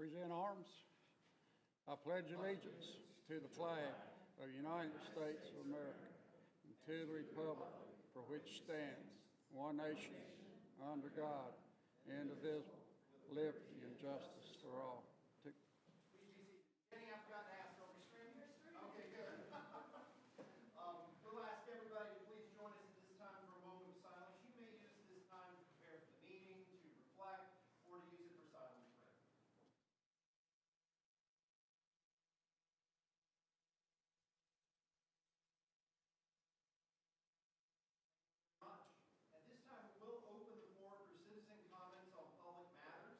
Present arms. I pledge allegiance to the flag of the United States of America and to the republic for which stands one nation under God, indivisible, liberty and justice for all. Jenny, I forgot to ask, are we streaming this? Okay, good. We'll ask everybody to please join us at this time for a moment of silence. You may use this time to prepare for the meeting, to reflect, or to use it for silent prayer. At this time, we will open the floor for citizen comments on public matters.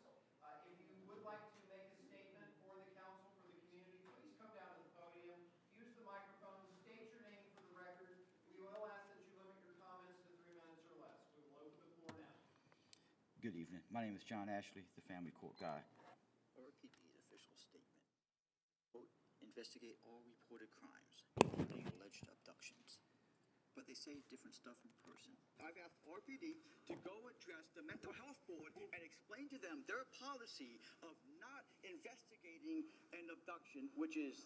If you would like to make a statement for the council, for the community, please come down to the podium, use the microphone, state your name for the record. We will ask that you limit your comments to 3 minutes or less. We will open the floor now. Good evening. My name is John Ashley, the family court guy. RPD official statement. Quote, investigate all reported crimes, including alleged abductions. But they say different stuff in person. I've asked RPD to go address the mental health board and explain to them their policy of not investigating an abduction, which is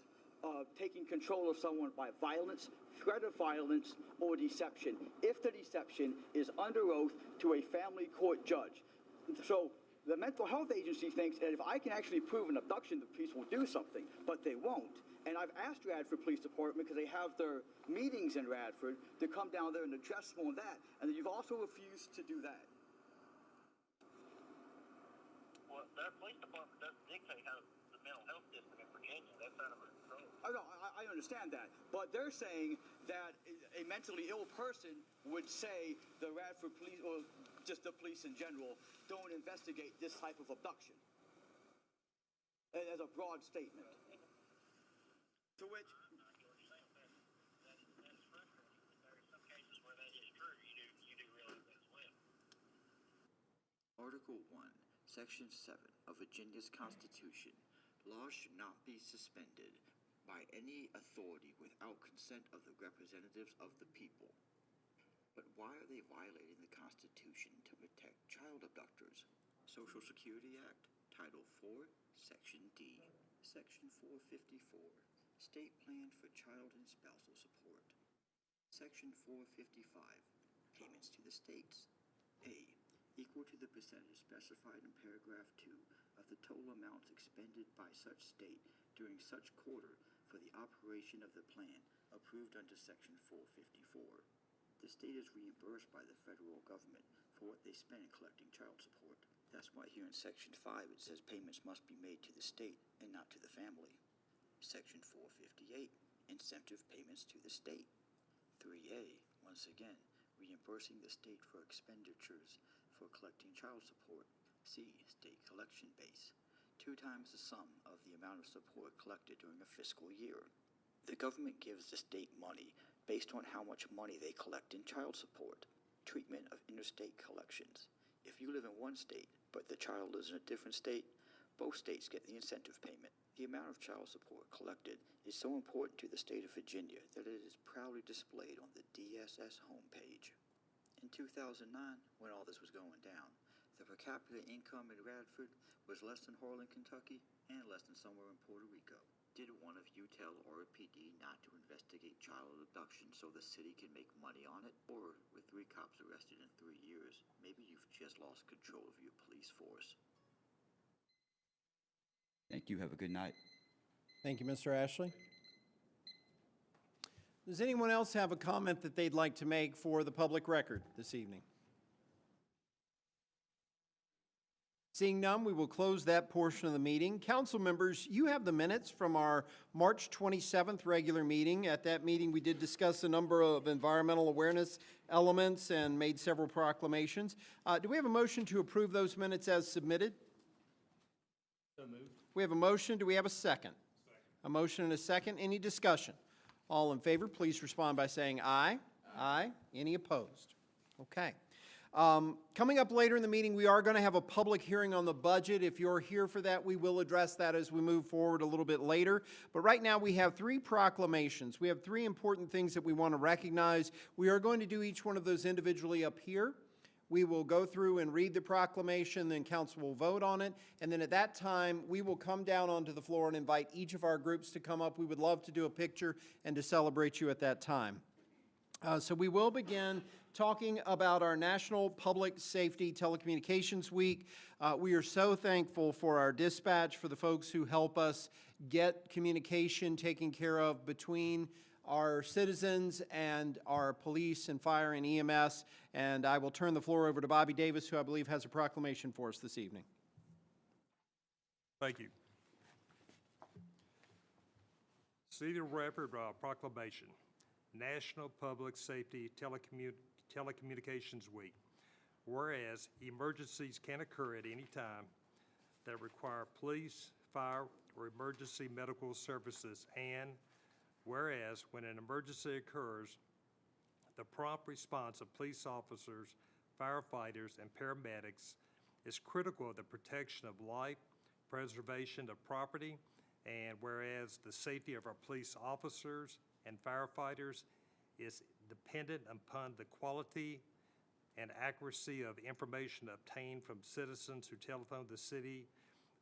taking control of someone by violence, threat of violence, or deception, if the deception is under oath to a family court judge. So the mental health agency thinks that if I can actually prove an abduction, the police will do something, but they won't. And I've asked Radford Police Department, because they have their meetings in Radford, to come down there and address more on that. And you've also refused to do that. Well, their police department doesn't dictate how the mental health district in Virginia. That's out of our control. Oh, no, I understand that. But they're saying that a mentally ill person would say the Radford Police, or just the police in general, don't investigate this type of abduction. As a broad statement. To which... That is frustrating. There are some cases where that is true. You do realize that as well. Article 1, Section 7 of Virginia's Constitution. Laws should not be suspended by any authority without consent of the representatives of the people. But why are they violating the Constitution to protect child abductors? Social Security Act, Title 4, Section D. Section 454, State Plan for Child and Spousal Support. Section 455, Payments to the States. A. Equal to the percentage specified in paragraph 2 of the total amounts expended by such state during such quarter for the operation of the plan approved under Section 454. The state is reimbursed by the federal government for what they spend in collecting child support. That's why here in Section 5 it says payments must be made to the state and not to the family. Section 458, Incentive Payments to the state. 3A, once again, reimbursing the state for expenditures for collecting child support. C, state collection base, 2 times the sum of the amount of support collected during a fiscal year. The government gives the state money based on how much money they collect in child support. Treatment of interstate collections. If you live in one state, but the child lives in a different state, both states get the incentive payment. The amount of child support collected is so important to the state of Virginia that it is proudly displayed on the DSS homepage. In 2009, when all this was going down, the per capita income in Radford was less than Harlan, Kentucky, and less than somewhere in Puerto Rico. Did one of you tell RPD not to investigate child abduction so the city can make money on it? Or, with 3 cops arrested in 3 years, maybe you've just lost control of your police force. Thank you. Have a good night. Thank you, Mr. Ashley. Does anyone else have a comment that they'd like to make for the public record this evening? Seeing none, we will close that portion of the meeting. Council members, you have the minutes from our March 27th regular meeting. At that meeting, we did discuss a number of environmental awareness elements and made several proclamations. Do we have a motion to approve those minutes as submitted? So moved. We have a motion. Do we have a second? Second. A motion and a second. Any discussion? All in favor, please respond by saying aye. Aye. Any opposed? Okay. Coming up later in the meeting, we are going to have a public hearing on the budget. If you're here for that, we will address that as we move forward a little bit later. But right now, we have 3 proclamations. We have 3 important things that we want to recognize. We are going to do each one of those individually up here. We will go through and read the proclamation, then council will vote on it, and then at that time, we will come down onto the floor and invite each of our groups to come up. We would love to do a picture and to celebrate you at that time. So we will begin talking about our National Public Safety Telecommunications Week. We are so thankful for our dispatch, for the folks who help us get communication taken care of between our citizens and our police and fire and EMS. And I will turn the floor over to Bobby Davis, who I believe has a proclamation for us this evening. Thank you. City of Radford proclamation, National Public Safety Telecommunications Week. Whereas emergencies can occur at any time that require police, fire, or emergency medical services, and whereas when an emergency occurs, the prompt response of police officers, firefighters, and paramedics is critical of the protection of life, preservation of property, and whereas the safety of our police officers and firefighters is dependent upon the quality and accuracy of information obtained from citizens who telephone the City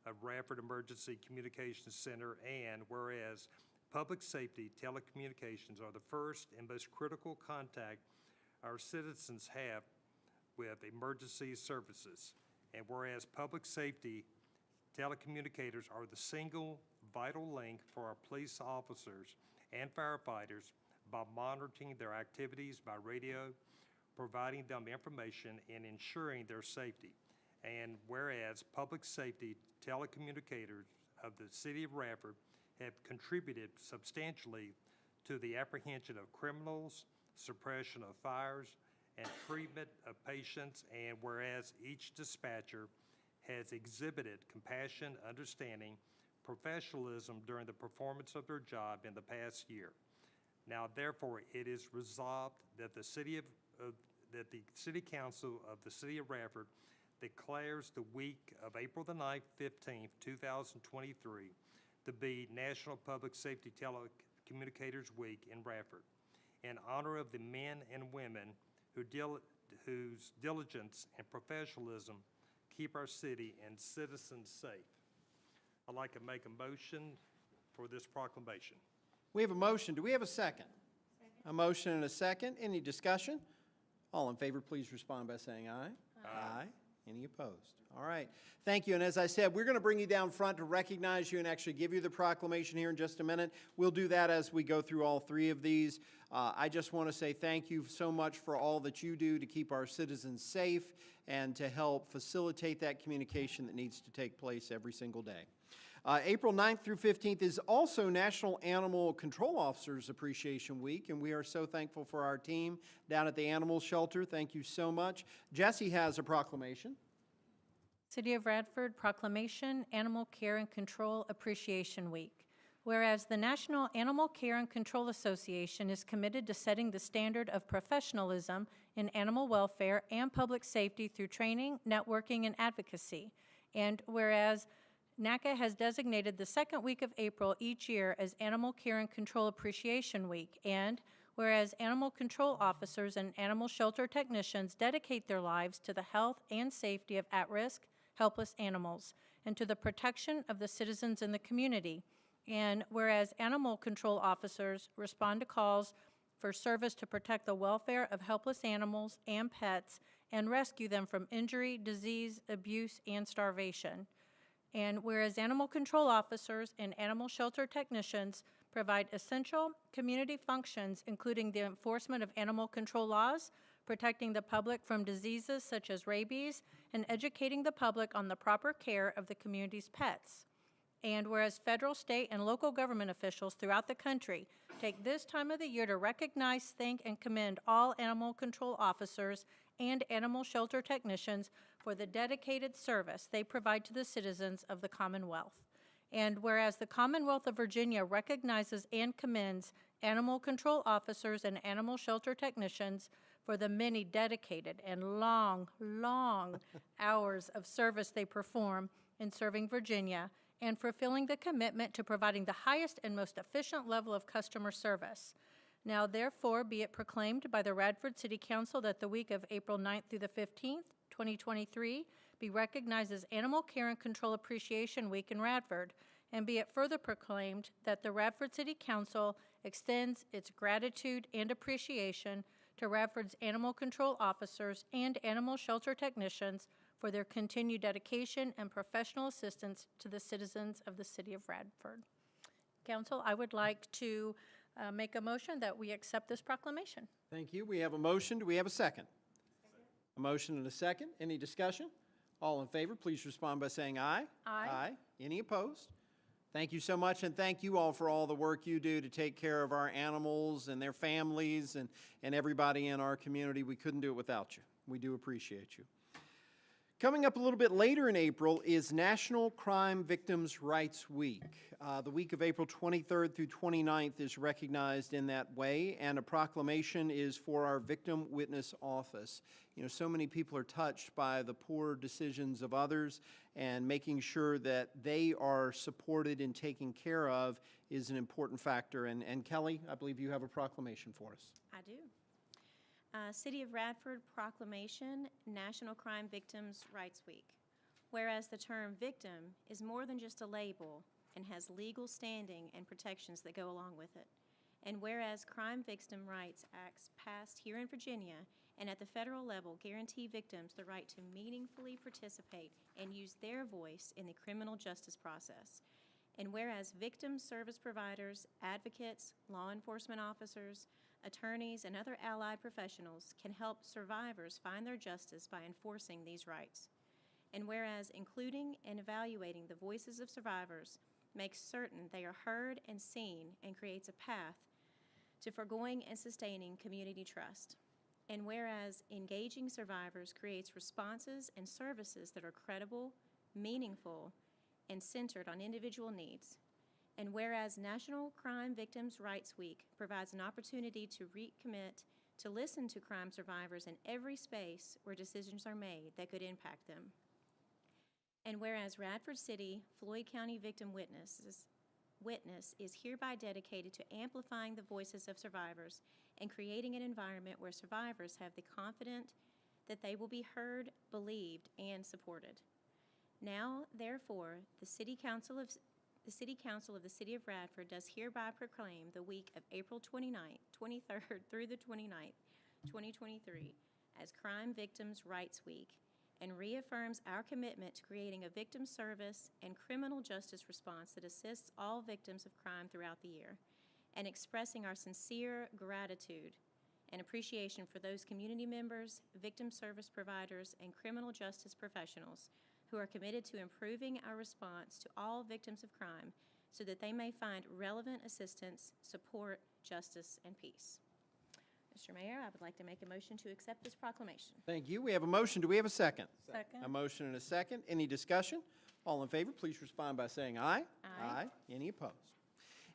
of Radford Emergency Communications Center, and whereas public safety telecommunications are the first and most critical contact our citizens have with emergency services, and whereas public safety telecommunicators are the single vital link for our police officers and firefighters by monitoring their activities by radio, providing them information, and ensuring their safety. And whereas public safety telecommunicators of the City of Radford have contributed substantially to the apprehension of criminals, suppression of fires, and treatment of patients, and whereas each dispatcher has exhibited compassion, understanding, professionalism during the performance of their job in the past year. Now, therefore, it is resolved that the City Council of the City of Radford declares the week of April the 9th, 15th, 2023 to be National Public Safety Telecommunicators Week in Radford, in honor of the men and women whose diligence and professionalism keep our city and citizens safe. I'd like to make a motion for this proclamation. We have a motion. Do we have a second? A motion and a second. Any discussion? All in favor, please respond by saying aye. Aye. Any opposed? All right. Thank you. And as I said, we're going to bring you down front to recognize you and actually give you the proclamation here in just a minute. We'll do that as we go through all three of these. I just want to say thank you so much for all that you do to keep our citizens safe and to help facilitate that communication that needs to take place every single day. April 9th through 15th is also National Animal Control Officers Appreciation Week, and we are so thankful for our team down at the animal shelter. Thank you so much. Jesse has a proclamation. City of Radford Proclamation, Animal Care and Control Appreciation Week. Whereas the National Animal Care and Control Association is committed to setting the standard of professionalism in animal welfare and public safety through training, networking, and advocacy. And whereas NACA has designated the second week of April each year as Animal Care and Control Appreciation Week, and whereas animal control officers and animal shelter technicians dedicate their lives to the health and safety of at-risk, helpless animals, and to the protection of the citizens in the community, and whereas animal control officers respond to calls for service to protect the welfare of helpless animals and pets and rescue them from injury, disease, abuse, and starvation. And whereas animal control officers and animal shelter technicians provide essential community functions, including the enforcement of animal control laws, protecting the public from diseases such as rabies, and educating the public on the proper care of the community's pets. And whereas federal, state, and local government officials throughout the country take this time of the year to recognize, thank, and commend all animal control officers and animal shelter technicians for the dedicated service they provide to the citizens of the Commonwealth. And whereas the Commonwealth of Virginia recognizes and commends animal control officers and animal shelter technicians for the many dedicated and long hours of service they perform in serving Virginia and fulfilling the commitment to providing the highest and most efficient level of customer service. Now therefore be it proclaimed by the Radford City Council that the week of April 9th through the 15th, 2023, be recognized as Animal Care and Control Appreciation Week in Radford, and be it further proclaimed that the Radford City Council extends its gratitude and appreciation to Radford's animal control officers and animal shelter technicians for their continued dedication and professional assistance to the citizens of the city of Radford. Council, I would like to make a motion that we accept this proclamation. Thank you. We have a motion. Do we have a second? A motion and a second. Any discussion? All in favor, please respond by saying aye. Aye. Any opposed? Thank you so much, and thank you all for all the work you do to take care of our animals and their families and everybody in our community. We couldn't do it without you. We do appreciate you. Coming up a little bit later in April is National Crime Victims' Rights Week. The week of April 23rd through 29th is recognized in that way, and a proclamation is for our Victim Witness Office. You know, so many people are touched by the poor decisions of others, and making sure that they are supported and taken care of is an important factor. And Kelly, I believe you have a proclamation for us. I do. City of Radford Proclamation, National Crime Victims' Rights Week. Whereas the term victim is more than just a label and has legal standing and protections that go along with it. And whereas Crime Victim Rights Acts passed here in Virginia and at the federal level guarantee victims the right to meaningfully participate and use their voice in the criminal justice process. And whereas victim service providers, advocates, law enforcement officers, attorneys, and other allied professionals can help survivors find their justice by enforcing these rights. And whereas including and evaluating the voices of survivors makes certain they are heard and seen and creates a path to foregoing and sustaining community trust. And whereas engaging survivors creates responses and services that are credible, meaningful, and centered on individual needs. And whereas National Crime Victims' Rights Week provides an opportunity to recommit to listen to crime survivors in every space where decisions are made that could impact them. And whereas Radford City Floyd County Victim Witness is hereby dedicated to amplifying the voices of survivors and creating an environment where survivors have the confidence that they will be heard, believed, and supported. Now, therefore, the City Council of the City of Radford does hereby proclaim the week of April 23rd through the 29th, 2023 as Crime Victims' Rights Week, and reaffirms our commitment to creating a victim service and criminal justice response that assists all victims of crime throughout the year, and expressing our sincere gratitude and appreciation for those community members, victim service providers, and criminal justice professionals who are committed to improving our response to all victims of crime so that they may find relevant assistance, support, justice, and peace. Mr. Mayor, I would like to make a motion to accept this proclamation. Thank you. We have a motion. Do we have a second? Second. A motion and a second. Any discussion? All in favor, please respond by saying aye. Aye. Any opposed?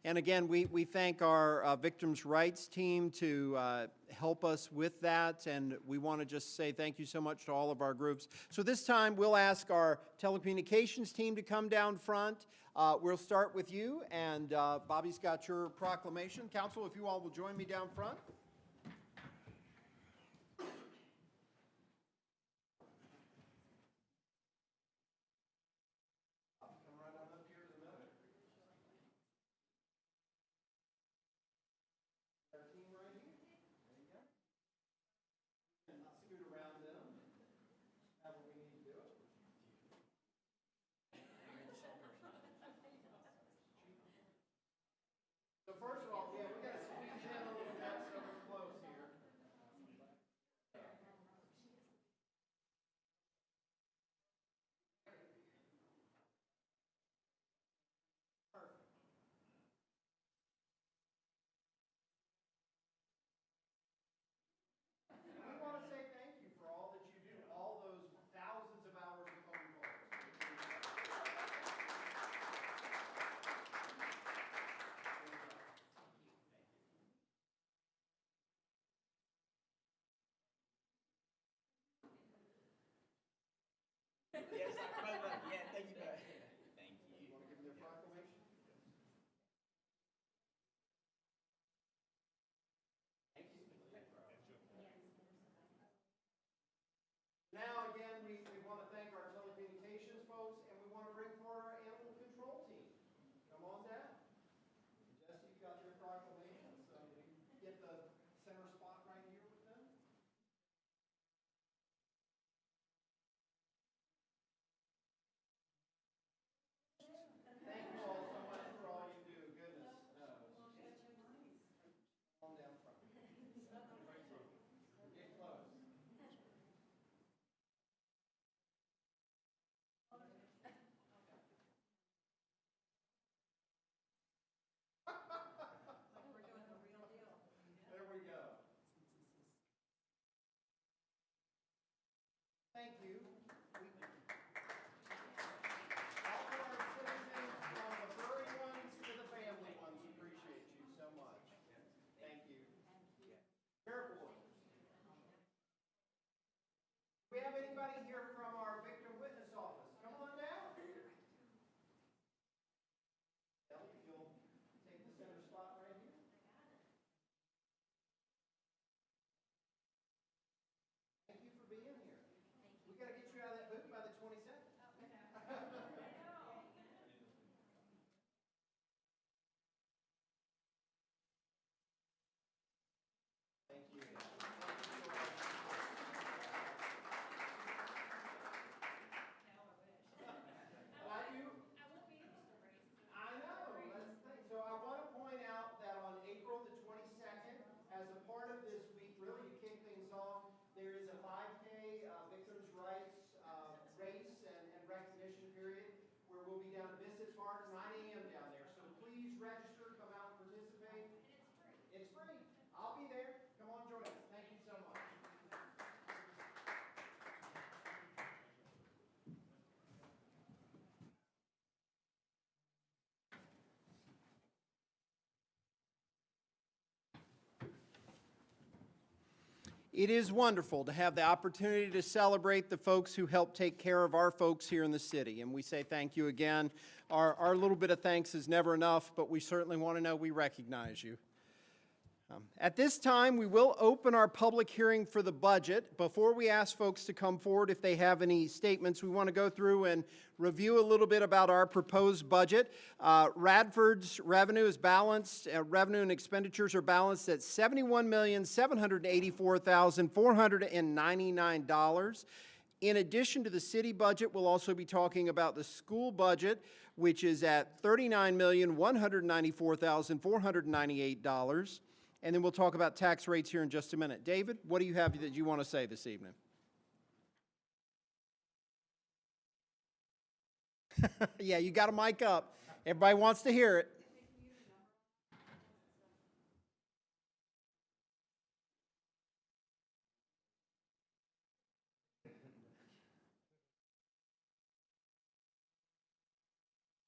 And again, we thank our victims' rights team to help us with that, and we want to just say thank you so much to all of our groups. So this time, we'll ask our telecommunications team to come down front. We'll start with you, and Bobby's got your proclamation. Council, if you all will join me down front. So first of all, yeah, we got to squeeze in a little bit so we're close here. Perfect. And we want to say thank you for all that you do, all those thousands of hours of phone calls. Yes, yeah, thank you, Thank you. You want to give them their proclamation? It is wonderful to have the opportunity to celebrate the folks who help take care of our folks here in the city, and we say thank you again. Our little bit of thanks is never enough, but we certainly want to know we recognize you. At this time, we will open our public hearing for the budget. Before we ask folks to come forward if they have any statements, we want to go through and review a little bit about our proposed budget. Radford's revenue is balanced. Revenue and expenditures are balanced at $71,784,499. In addition to the city budget, we'll also be talking about the school budget, which is at $39,194,498. And then we'll talk about tax rates here in just a minute. David, what do you have that you want to say this evening? Yeah, you got a mic up. Everybody wants to hear it.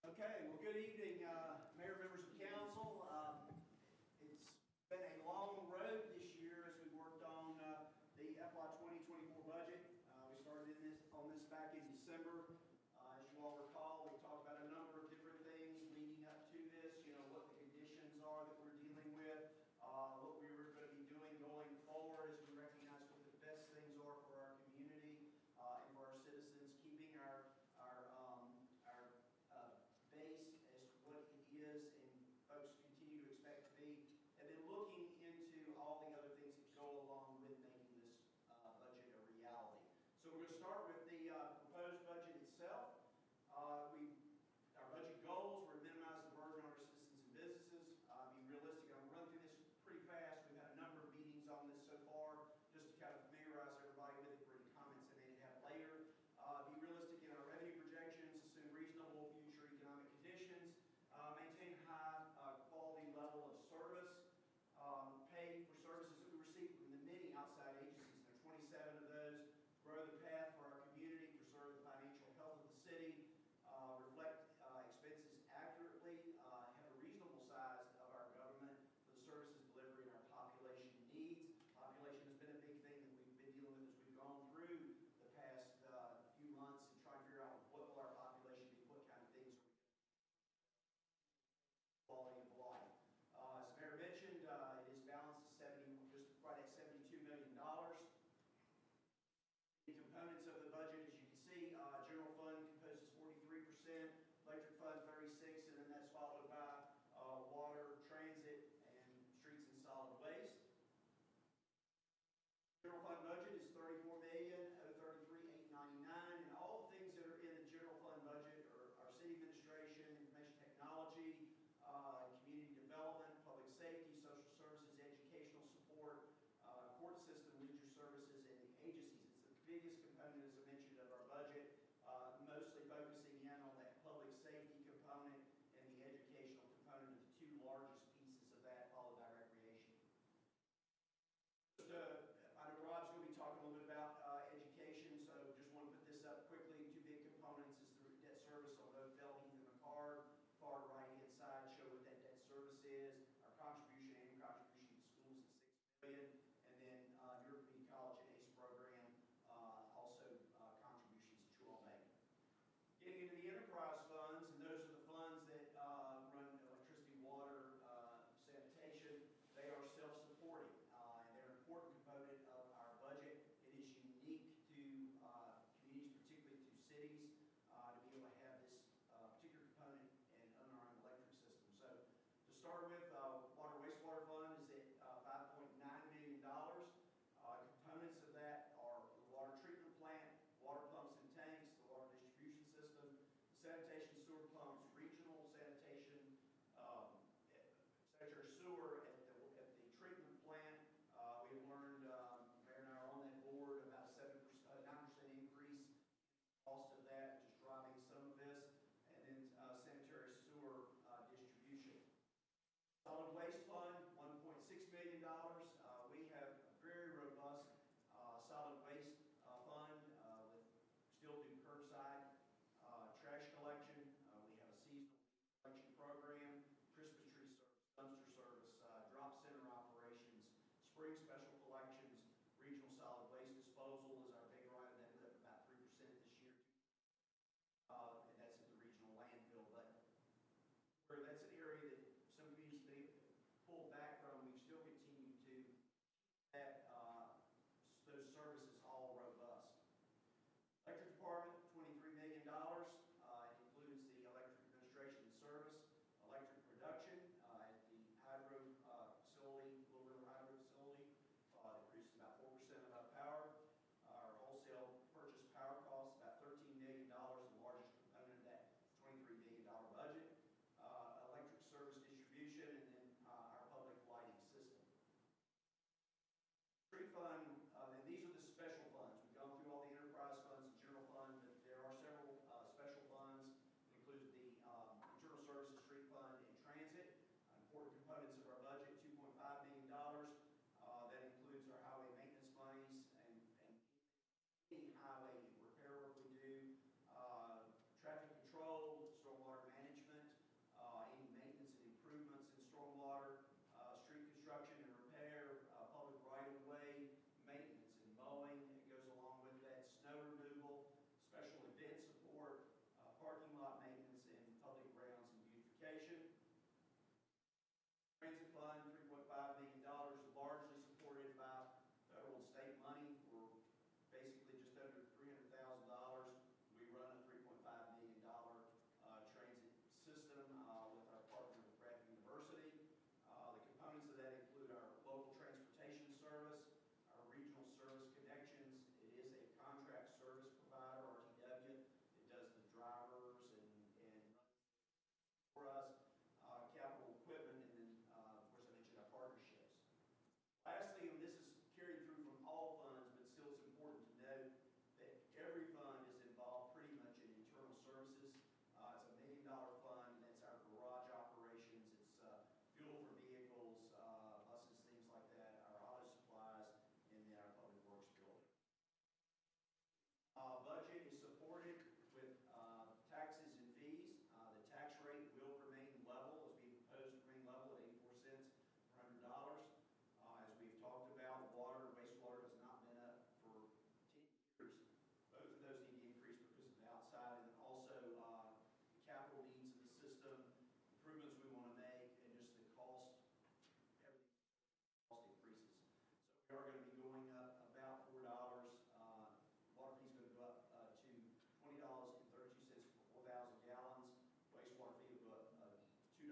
Okay, well, good evening, Mayor, members of council. It's been a long road this year as we worked on the FY 2024 budget. We started on this back in December. As you all recall, we talked about a number of different things leading up to this, what the conditions are that we're dealing with, what we were going to be doing going forward as we recognize what the best things are for our community and for our citizens, keeping our base as what it is and folks continue to expect to be, and then looking into all the other things that go along with making this budget a reality. So we're going to start with the proposed budget itself. Our budget goals were to minimize the burden on our citizens and businesses, be realistic. I'm going to run through this pretty fast. We've had a number of meetings on this so far, just to kind of familiarize everybody with it for any comments they may have later. Be realistic in our revenue projections, assume reasonable future economic conditions, maintain high quality level of service, pay for services that we receive from the many outside agencies. There are 27 of those. Grow the path for our community, preserve the financial health of the city, reflect expenses accurately, have a reasonable size of our government for the services delivery and our population needs. Population has been a big thing that we've been dealing with as we've gone through the past few months and trying to figure out what will our population be, what kind of things quality of life. As the mayor mentioned, it is balanced at just right at $72 million. The components of the budget, as you can see, general fund composes 43%, electric fund 36%, and then that's followed by water, transit, and streets and solid waste. General fund budget is $34,033,899, and all the things that are in the general fund budget are our city administration, information technology, community development, public safety, social services, educational support, court system, leisure services, and the agencies. It's the biggest component, as I mentioned, of our budget, mostly focusing in on that public safety component and the educational component of the two largest pieces of that, followed by recreation. I know Rob's going to be talking a little bit about education, so just want to put this up quickly. Two big components is the debt service on both Bellheath and McCard. Far right-hand side show what that debt service is. Our contribution, annual contribution to schools is $6 million, and then Newark Community College and ACE program, also contributions to Chuomeg. Getting into the enterprise funds, and those are the funds that run electricity, water, sanitation. They are self-supporting, and they're an important component of our budget. It is unique to communities, particularly to cities, to be able to have this particular component and own our own electric system. So to start with, water wastewater fund is at $5.9 million. Components of that are the water treatment plant, water pumps and tanks, the water distribution system, the sanitation sewer pumps, regional sanitation, sanitary sewer at the treatment plant. We have learned, Mayor and I are on that board, about a 9% increase cost of that, which is driving some of this, and then sanitary sewer distribution.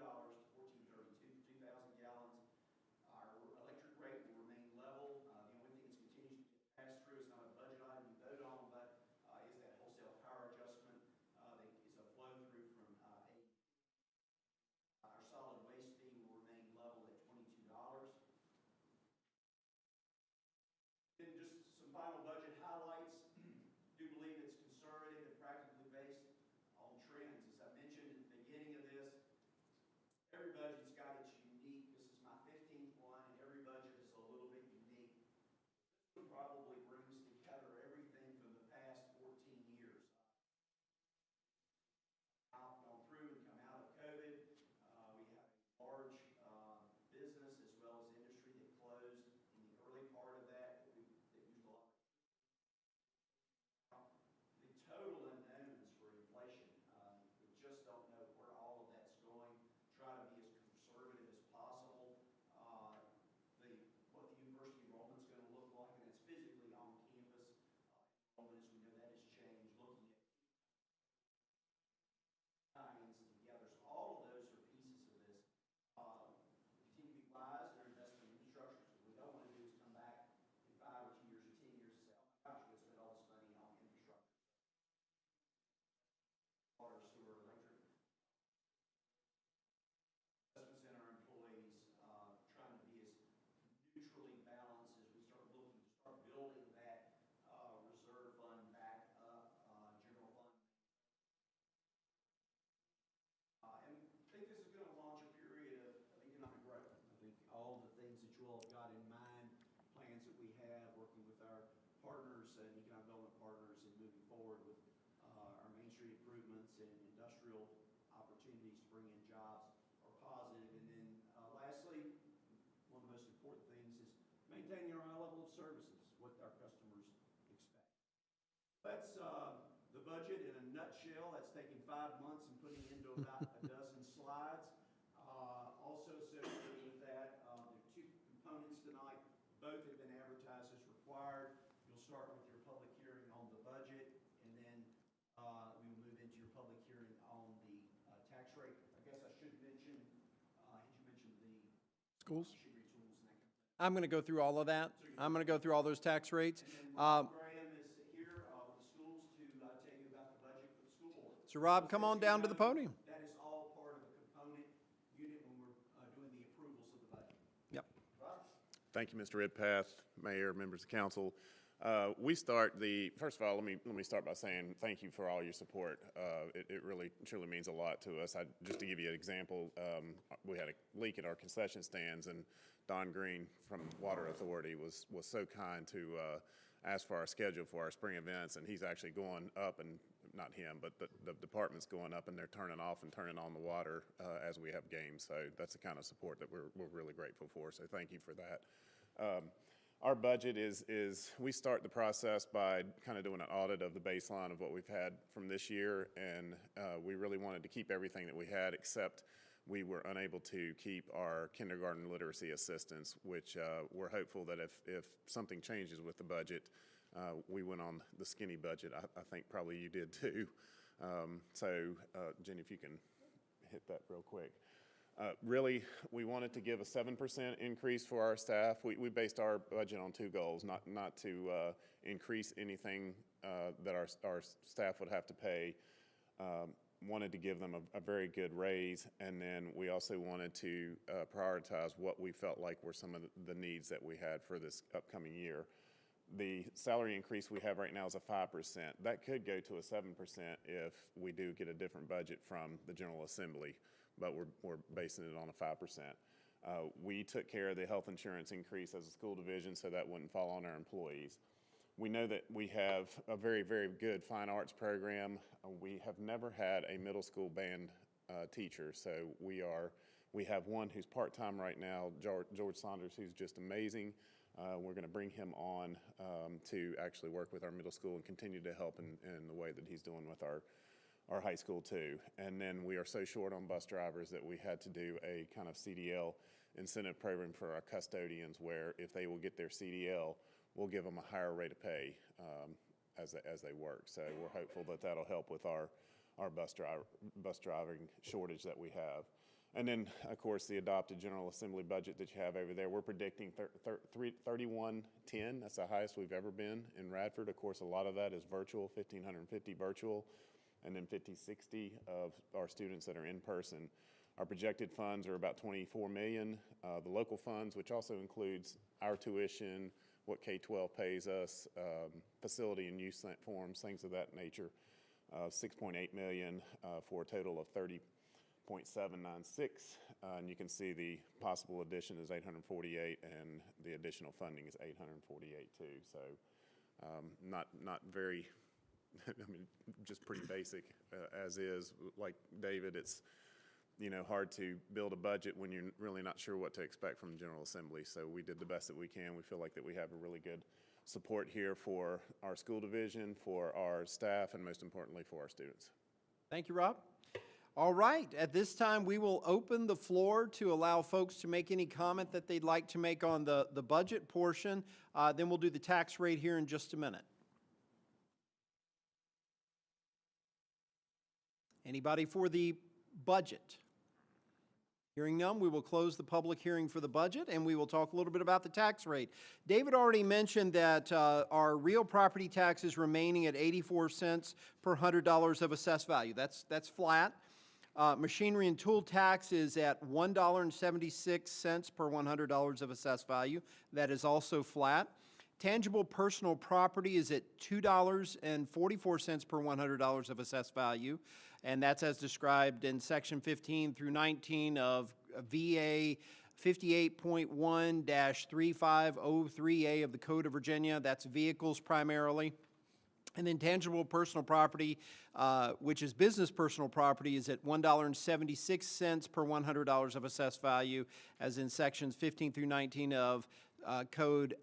to $14.32 for 2,000 gallons. Our electric rate will remain level. The only thing that's continues to get passed through, it's not a budget item you vote on, but is that wholesale power adjustment. That is a flow through from our solid waste fee will remain level at $22. Then just some final budget highlights. Do believe it's conservative and practically based on trends. As I mentioned at the beginning of this, every budget's got its unique. This is my 15th one, and every budget is a little bit unique. This one probably brings together everything from the past 14 years. I've gone through and come out of COVID. We have a large business as well as industry that closed in the early part of that used a lot of. The total unknowns for inflation, we just don't know where all of that's going. Try to be as conservative as possible. What the university enrollment's going to look like, and that's physically on campus. Enrollment, as we know, that has changed. Looking at tie-ins together, so all of those are pieces of this. Continue to be wise in our investment in infrastructure. So what we don't want to do is come back in 5 or 2 years or 10 years and say, oh my gosh, we spent all this money on infrastructure. Water, sewer, electric. Investments in our employees, trying to be as neutrally balanced as we start looking to start building that reserve fund back up, general fund. And I think this is going to launch a period of economic growth. I think all the things that you all have got in mind, plans that we have, working with our partners and economic development partners and moving forward with our Main Street improvements and industrial opportunities to bring in jobs are positive. And then lastly, one of the most important things is maintaining our high level of services, what our customers expect. That's the budget in a nutshell. That's taken 5 months and putting it into about a dozen slides. Also associated with that, there are 2 components tonight. Both have been advertised as required. You'll start with your public hearing on the budget, and then we will move into your public hearing on the tax rate. I guess I should mention, you mentioned the Schools? machinery tools and that kind of thing. I'm going to go through all of that. I'm going to go through all those tax rates. And then Rob Graham is here with the schools to tell you about the budget for the school board. So Rob, come on down to the podium. That is all part of the component unit when we're doing the approvals of the budget. Yep. Rob? Thank you, Mr. Redpath, Mayor, members of council. First of all, let me start by saying thank you for all your support. It really, truly means a lot to us. Just to give you an example, we had a leak at our concession stands, and Don Green from Water Authority was so kind to ask for our schedule for our spring events, and he's actually going up, and not him, but the department's going up, and they're turning off and turning on the water as we have games. So that's the kind of support that we're really grateful for. So thank you for that. Our budget is we start the process by kind of doing an audit of the baseline of what we've had from this year, and we really wanted to keep everything that we had, except we were unable to keep our kindergarten literacy assistants, which we're hopeful that if something changes with the budget, we went on the skinny budget. I think probably you did too. Jenny, if you can hit that real quick. Really, we wanted to give a 7% increase for our staff. We based our budget on 2 goals, not to increase anything that our staff would have to pay. Wanted to give them a very good raise, and then we also wanted to prioritize what we felt like were some of the needs that we had for this upcoming year. The salary increase we have right now is a 5%. That could go to a 7% if we do get a different budget from the General Assembly, but we're basing it on a 5%. We took care of the health insurance increase as a school division, so that wouldn't fall on our employees. We know that we have a very, very good fine arts program. We have never had a middle school band teacher, so we have one who's part-time right now, George Saunders, who's just amazing. We're going to bring him on to actually work with our middle school and continue to help in the way that he's doing with our high school too. And then we are so short on bus drivers that we had to do a kind of CDL incentive program for our custodians, where if they will get their CDL, we'll give them a higher rate of pay as they work. So we're hopeful that that'll help with our bus driving shortage that we have. And then, of course, the adopted General Assembly budget that you have over there. We're predicting 3110. That's the highest we've ever been in Radford. Of course, a lot of that is virtual, 1,550 virtual, and then 50-60 of our students that are in person. Our projected funds are about 24 million. The local funds, which also includes our tuition, what K-12 pays us, facility and use forms, things of that nature, 6.8 million for a total of 30.796, and you can see the possible addition is 848, and the additional funding is 848 too. So not very, I mean, just pretty basic as is. Like David, it's hard to build a budget when you're really not sure what to expect from the General Assembly. So we did the best that we can. We feel like that we have a really good support here for our school division, for our staff, and most importantly for our students. Thank you, Rob. All right, at this time, we will open the floor to allow folks to make any comment that they'd like to make on the budget portion. Then we'll do the tax rate here in just a minute. Anybody for the budget? Hearing none, we will close the public hearing for the budget, and we will talk a little bit about the tax rate. David already mentioned that our real property tax is remaining at 84 cents per $100 of assessed value. That's flat. Machinery and tool tax is at $1.76 per $100 of assessed value. That is also flat. Tangible personal property is at $2.44 per $100 of assessed value, and that's as described in Section 15 through 19 of VA 58.1-3503A of the Code of Virginia. That's vehicles primarily. And then tangible personal property, which is business personal property, is at $1.76 per $100 of assessed value, as in Sections 15 through 19 of Code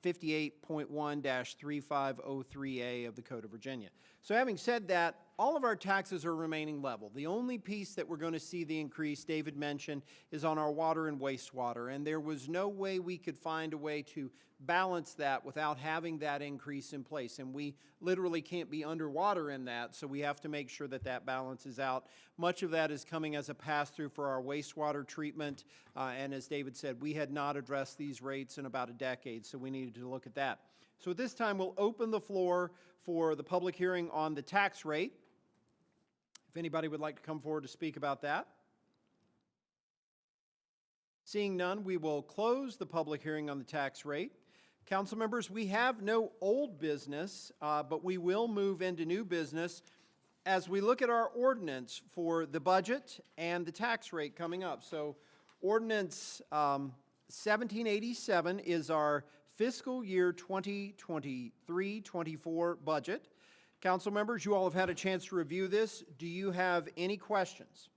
58.1-3503A of the Code of Virginia. So having said that, all of our taxes are remaining level. The only piece that we're going to see the increase, David mentioned, is on our water and wastewater. And there was no way we could find a way to balance that without having that increase in place. And we literally can't be underwater in that, so we have to make sure that that balances out. Much of that is coming as a pass-through for our wastewater treatment. And as David said, we had not addressed these rates in about a decade, so we needed to look at that. So at this time, we'll open the floor for the public hearing on the tax rate. If anybody would like to come forward to speak about that. Seeing none, we will close the public hearing on the tax rate. Council members, we have no old business, but we will move into new business as we look at our ordinance for the budget and the tax rate coming up. So Ordinance 1787 is our fiscal year 2023-24 budget. Council members, you all have had a chance to review this. Do you have any questions?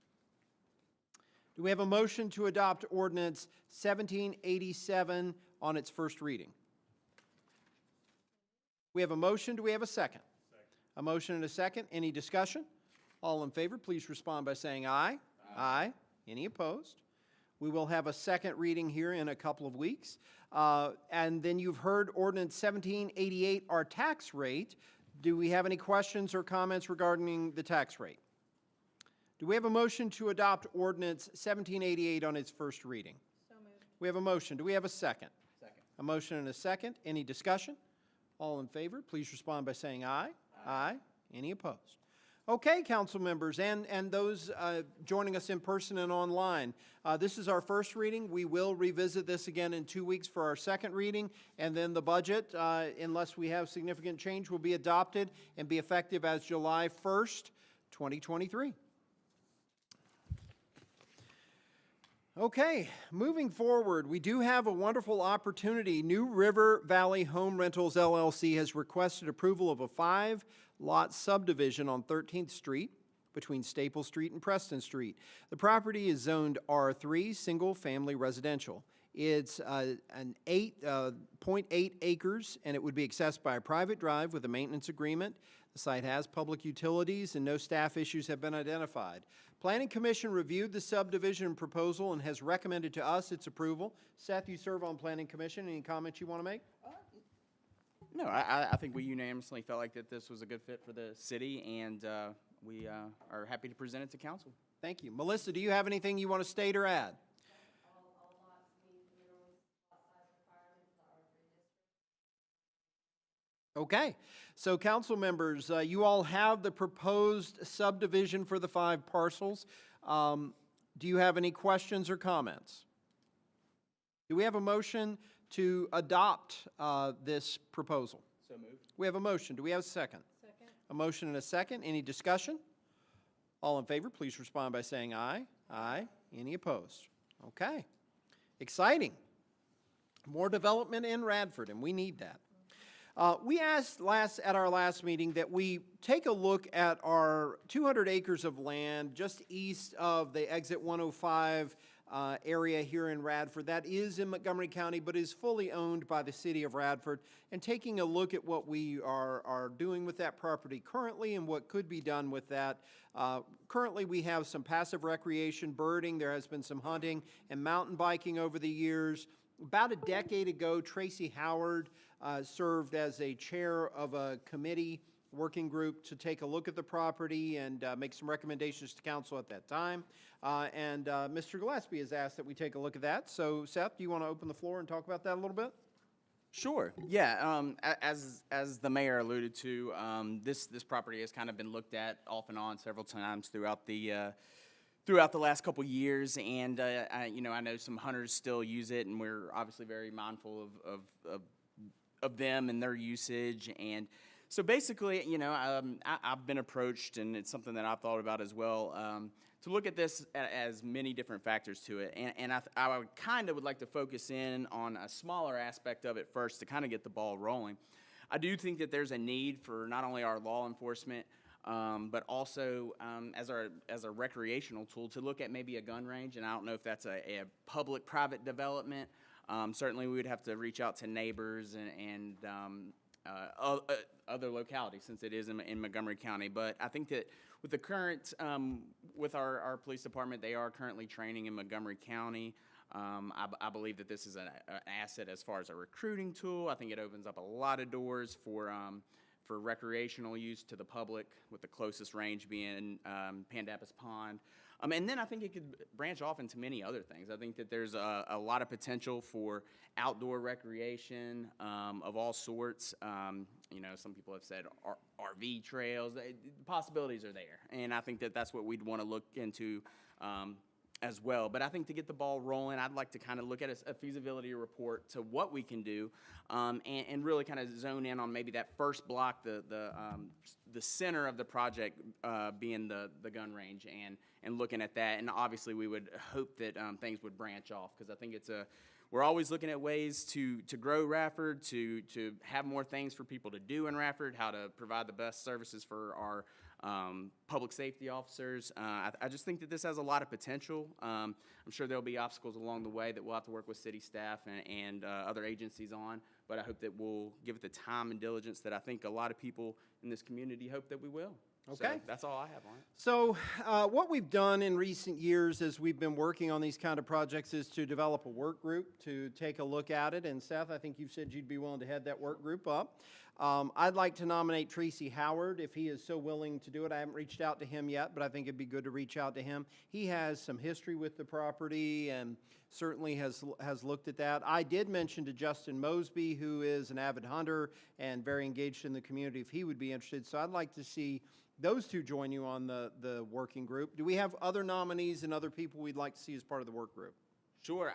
Do we have a motion to adopt Ordinance 1787 on its first reading? We have a motion. Do we have a second? A motion and a second. Any discussion? All in favor, please respond by saying aye. Aye. Any opposed? We will have a second reading here in a couple of weeks. And then you've heard Ordinance 1788, our tax rate. Do we have any questions or comments regarding the tax rate? Do we have a motion to adopt Ordinance 1788 on its first reading? So moved. We have a motion. Do we have a second? Second. A motion and a second. Any discussion? All in favor, please respond by saying aye. Aye. Any opposed? Okay, council members and those joining us in person and online, this is our first reading. We will revisit this again in 2 weeks for our second reading, and then the budget, unless we have significant change, will be adopted and be effective as July 1st, 2023. Okay, moving forward, we do have a wonderful opportunity. New River Valley Home Rentals LLC has requested approval of a 5-lot subdivision on 13th Street between Staple Street and Preston Street. The property is zoned R3, single-family residential. It's an 8.8 acres, and it would be accessed by a private drive with a maintenance agreement. The site has public utilities, and no staff issues have been identified. Planning Commission reviewed the subdivision proposal and has recommended to us its approval. Seth, you serve on Planning Commission. Any comments you want to make? No, I think we unanimously felt like that this was a good fit for the city, and we are happy to present it to council. Thank you. Melissa, do you have anything you want to state or add? Okay, so council members, you all have the proposed subdivision for the 5 parcels. Do you have any questions or comments? Do we have a motion to adopt this proposal? So moved. We have a motion. Do we have a second? Second. A motion and a second. Any discussion? All in favor, please respond by saying aye. Aye. Any opposed? Okay. Exciting. More development in Radford, and we need that. We asked at our last meeting that we take a look at our 200 acres of land just east of the Exit 105 area here in Radford. That is in Montgomery County, but is fully owned by the city of Radford, and taking a look at what we are doing with that property currently and what could be done with that. Currently, we have some passive recreation, birding. There has been some hunting and mountain biking over the years. About a decade ago, Tracy Howard served as a chair of a committee working group to take a look at the property and make some recommendations to council at that time. And Mr. Gillespie has asked that we take a look at that. So Seth, do you want to open the floor and talk about that a little bit? Sure. Yeah. As the mayor alluded to, this property has kind of been looked at off and on several times throughout the last couple years, and I know some hunters still use it, and we're obviously very mindful of them and their usage. And so basically, I've been approached, and it's something that I've thought about as well, to look at this as many different factors to it. And I kind of would like to focus in on a smaller aspect of it first to kind of get the ball rolling. I do think that there's a need for not only our law enforcement, but also as a recreational tool to look at maybe a gun range. And I don't know if that's a public-private development. Certainly, we would have to reach out to neighbors and other localities, since it is in Montgomery County. But I think that with the current, with our police department, they are currently training in Montgomery County. I believe that this is an asset as far as a recruiting tool. I think it opens up a lot of doors for recreational use to the public, with the closest range being Pandapis Pond. And then I think it could branch off into many other things. I think that there's a lot of potential for outdoor recreation of all sorts. Some people have said RV trails. The possibilities are there, and I think that that's what we'd want to look into as well. But I think to get the ball rolling, I'd like to kind of look at a feasibility report to what we can do, and really kind of zone in on maybe that first block, the center of the project being the gun range, and looking at that. And obviously, we would hope that things would branch off, because I think we're always looking at ways to grow Radford, to have more things for people to do in Radford, how to provide the best services for our public safety officers. I just think that this has a lot of potential. I'm sure there'll be obstacles along the way that we'll have to work with city staff and other agencies on, but I hope that we'll give it the time and diligence that I think a lot of people in this community hope that we will. Okay. So that's all I have on it. So what we've done in recent years as we've been working on these kind of projects is to develop a work group to take a look at it. And Seth, I think you've said you'd be willing to head that work group up. I'd like to nominate Tracy Howard if he is so willing to do it. I haven't reached out to him yet, but I think it'd be good to reach out to him. He has some history with the property and certainly has looked at that. I did mention to Justin Mosby, who is an avid hunter and very engaged in the community, if he would be interested. So I'd like to see those two join you on the working group. Do we have other nominees and other people we'd like to see as part of the work group? Sure,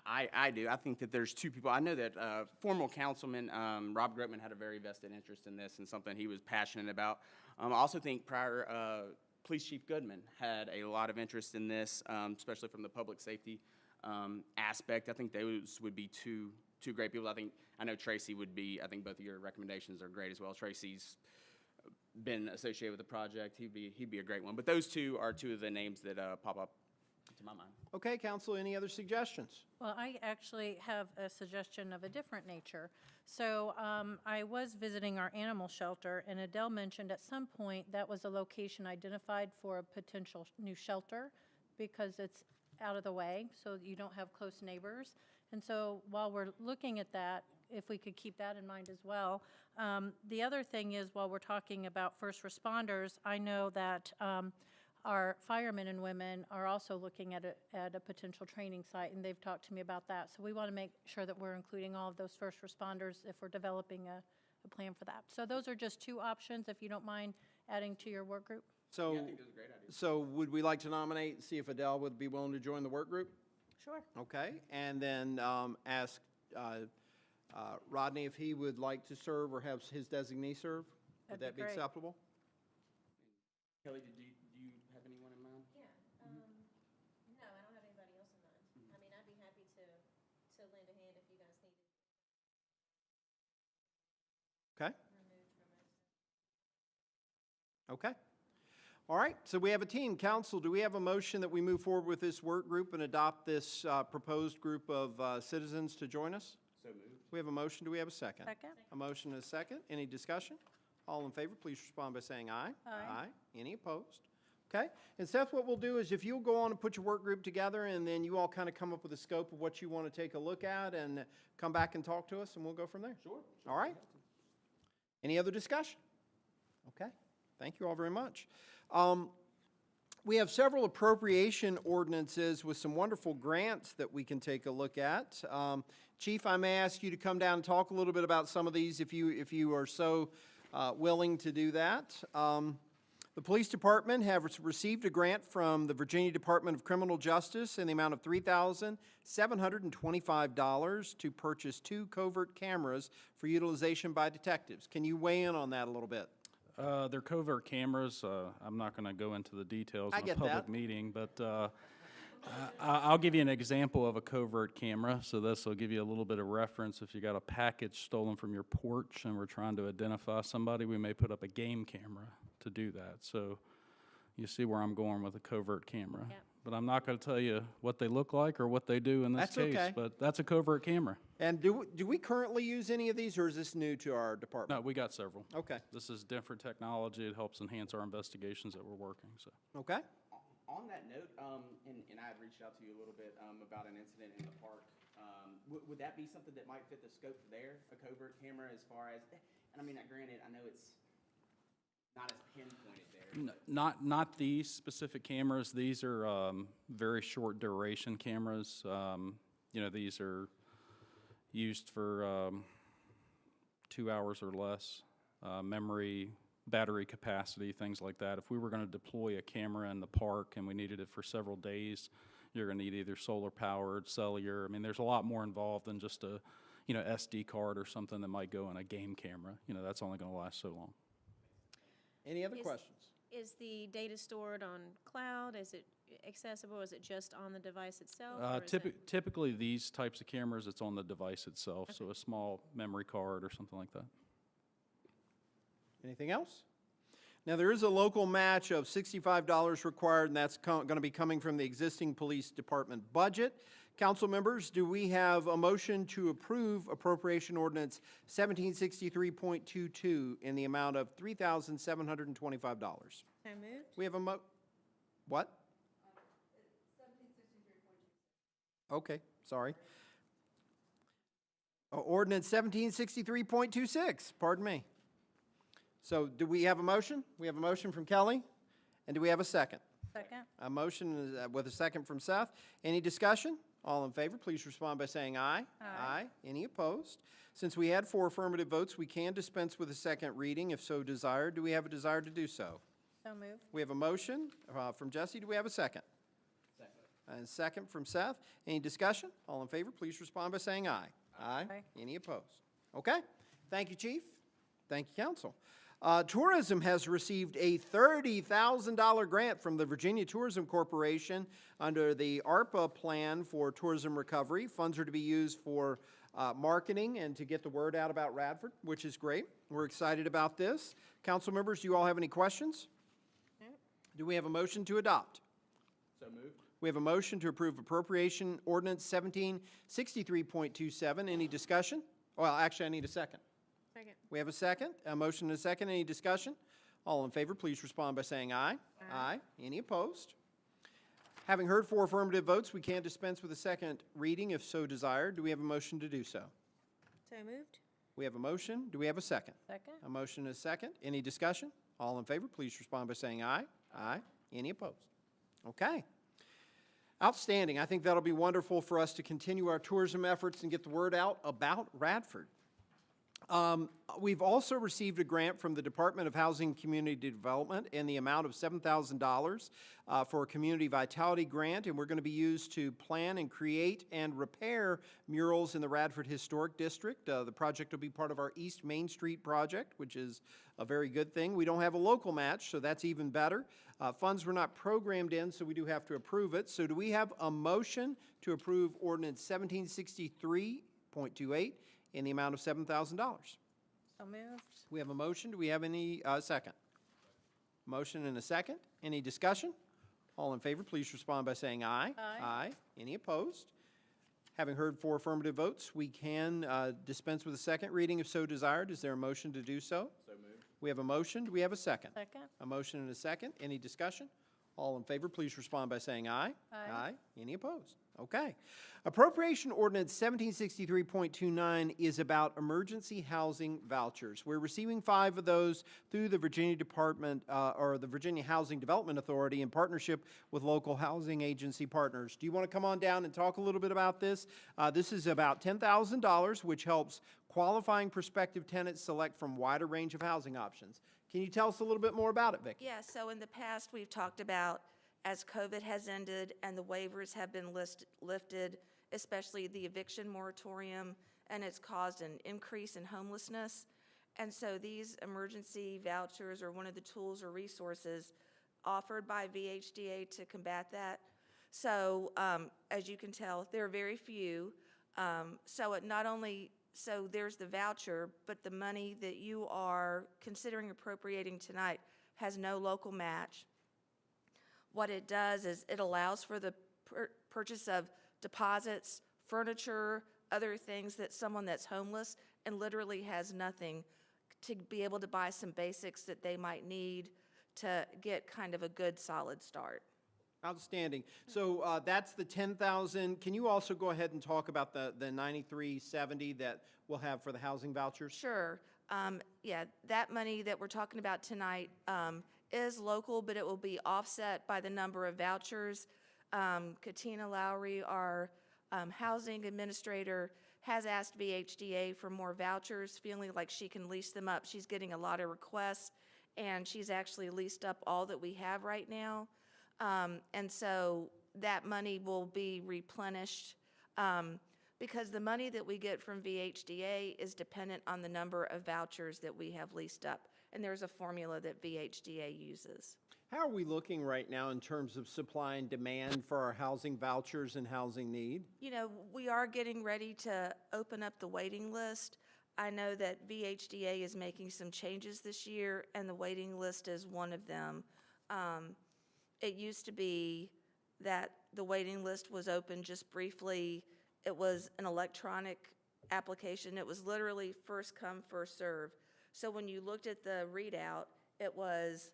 I do. I think that there's two people. I know that former councilman Rob Grotman had a very vested interest in this and something he was passionate about. I also think prior Police Chief Goodman had a lot of interest in this, especially from the public safety aspect. I think those would be two great people. I know Tracy would be. I think both of your recommendations are great as well. Tracy's been associated with the project. He'd be a great one. But those two are two of the names that pop up to my mind. Okay, Council, any other suggestions? Well, I actually have a suggestion of a different nature. So I was visiting our animal shelter, and Adele mentioned at some point that was a location identified for a potential new shelter because it's out of the way, so you don't have close neighbors. And so while we're looking at that, if we could keep that in mind as well. The other thing is, while we're talking about first responders, I know that our firemen and women are also looking at a potential training site, and they've talked to me about that. So we want to make sure that we're including all of those first responders if we're developing a plan for that. So those are just two options, if you don't mind adding to your work group. So, Yeah, I think those are great ideas. so would we like to nominate, see if Adele would be willing to join the work group? Sure. Okay, and then ask Rodney if he would like to serve or have his designee serve? Would that That'd be be great. acceptable? Kelly, do you have anyone in mind? Yeah, no, I don't have anybody else in mind. I mean, I'd be happy to lend a hand if you guys need it. Okay, Removed from it. okay. All right, so we have a team. Council, do we have a motion that we move forward with this work group and adopt this proposed group of citizens to join us? So moved. We have a motion. Do we have a second? Second. A motion and a second. Any discussion? All in favor, please respond by saying aye. Aye. Any opposed? Okay. And Seth, what we'll do is if you'll go on and put your work group together, and then you all kind of come up with a scope of what you want to take a look at and come back and talk to us, and we'll go from there. Sure. All right. Any other discussion? Okay. Thank you all very much. We have several appropriation ordinances with some wonderful grants that we can take a look at. Chief, I may ask you to come down and talk a little bit about some of these if you are so willing to do that. The police department have received a grant from the Virginia Department of Criminal Justice in the amount of $3,725 to purchase 2 covert cameras for utilization by detectives. Can you weigh in on that a little bit? They're covert cameras. I'm not going to go into the details I in a get public that. meeting, but I'll give you an example of a covert camera. So this will give you a little bit of reference. If you got a package stolen from your porch and we're trying to identify somebody, we may put up a game camera to do that. So you see where I'm going with a covert camera. Yep. But I'm not going to tell you what they look like or what they do in this That's case. okay. But that's a covert camera. And do we currently use any of these, or is this new to our department? No, we got several. Okay, This is different technology. It helps enhance our investigations that we're working, so. okay. On that note, and I had reached out to you a little bit about an incident in the park. Would that be something that might fit the scope there, a covert camera, as far as, and I mean, granted, I know it's not as pinpointed there. Not these specific cameras. These are very short duration cameras. These are used for 2 hours or less. Memory, battery capacity, things like that. If we were going to deploy a camera in the park and we needed it for several days, you're going to need either solar powered, cellular. I mean, there's a lot more involved than just a SD card or something that might go in a game camera. That's only going to last so long. Any other Is- questions? Is the data stored on cloud? Is it accessible? Is it just on the device itself? or is it- Typically, these types of cameras, it's on the device itself, so a small memory card or something like that. Anything else? Now, there is a local match of $65 required, and that's going to be coming from the existing police department budget. Council members, do we have a motion to approve appropriation ordinance 1763.22 in the amount of $3,725? So moved? We have a what? 1763.26. Okay, sorry. Ordinance 1763.26, pardon me. So do we have a motion? We have a motion from Kelly, and do we have a second? Second. A motion is, with a second from Seth. Any discussion? All in favor, please respond by saying aye. Aye. Any opposed? Since we had 4 affirmative votes, we can dispense with a second reading if so desired. Do we have a desire to do so? So moved. We have a motion from Jesse. Do we have a second? Second. And a second from Seth. Any discussion? All in favor, please respond by saying aye. Aye. Any opposed? Okay. Thank you, Chief. Thank you, Council. Tourism has received a $30,000 grant from the Virginia Tourism Corporation under the ARPA plan for tourism recovery. Funds are to be used for marketing and to get the word out about Radford, which is great. We're excited about this. Council members, do you all have any questions? No. Do we have a motion to adopt? So moved. We have a motion to approve appropriation ordinance 1763.27. Any discussion? Well, actually, I need a second. Second. We have a second, a motion and a second. Any discussion? All in favor, please respond by saying aye. Aye. Any opposed? Having heard 4 affirmative votes, we can dispense with a second reading if so desired. Do we have a motion to do so? So moved. We have a motion. Do we have a second? Second. A motion and a second. Any discussion? All in favor, please respond by saying aye. Aye. Any opposed? Okay. Outstanding. I think that'll be wonderful for us to continue our tourism efforts and get the word out about Radford. We've also received a grant from the Department of Housing and Community Development in the amount of $7,000 for a community vitality grant, and we're going to be used to plan and create and repair murals in the Radford Historic District. The project will be part of our East Main Street project, which is a very good thing. We don't have a local match, so that's even better. Funds were not programmed in, so we do have to approve it. So do we have a motion to approve ordinance 1763.28 in the amount of $7,000? So moved. We have a motion. Do we have any second? Motion and a second. Any discussion? All in favor, please respond by saying aye. Aye. Aye. Any opposed? Having heard 4 affirmative votes, we can dispense with a second reading if so desired. Is there a motion to do so? So moved. We have a motion. Do we have a second? Second. A motion and a second. Any discussion? All in favor, please respond by saying aye. Aye. Any opposed? Okay. Appropriation Ordinance 1763.29 is about emergency housing vouchers. We're receiving 5 of those through the Virginia Department, or the Virginia Housing Development Authority in partnership with local housing agency partners. Do you want to come on down and talk a little bit about this? This is about $10,000, which helps qualifying prospective tenants select from a wider range of housing options. Can you tell us a little bit more about it, Vicki? Yeah, so in the past, we've talked about as COVID has ended and the waivers have been lifted, especially the eviction moratorium, and it's caused an increase in homelessness. And so these emergency vouchers are one of the tools or resources offered by VHDA to combat that. So as you can tell, there are very few. So it not only So there's the voucher, but the money that you are considering appropriating tonight has no local match. What it does is it allows for the purchase of deposits, furniture, other things that someone that's homeless and literally has nothing to be able to buy some basics that they might need to get kind of a good, solid start. Outstanding. So that's the 10,000. Can you also go ahead and talk about the 9370 that we'll have for the housing vouchers? Sure. Yeah, that money that we're talking about tonight is local, but it will be offset by the number of vouchers. Katina Lowry, our housing administrator, has asked VHDA for more vouchers, feeling like she can lease them up. She's getting a lot of requests, and she's actually leased up all that we have right now. And so that money will be replenished because the money that we get from VHDA is dependent on the number of vouchers that we have leased up. And there's a formula that VHDA uses. How are we looking right now in terms of supply and demand for our housing vouchers and housing need? You know, we are getting ready to open up the waiting list. I know that VHDA is making some changes this year, and the waiting list is one of them. It used to be that the waiting list was open just briefly. It was an electronic application. It was literally first come, first serve. So when you looked at the readout, it was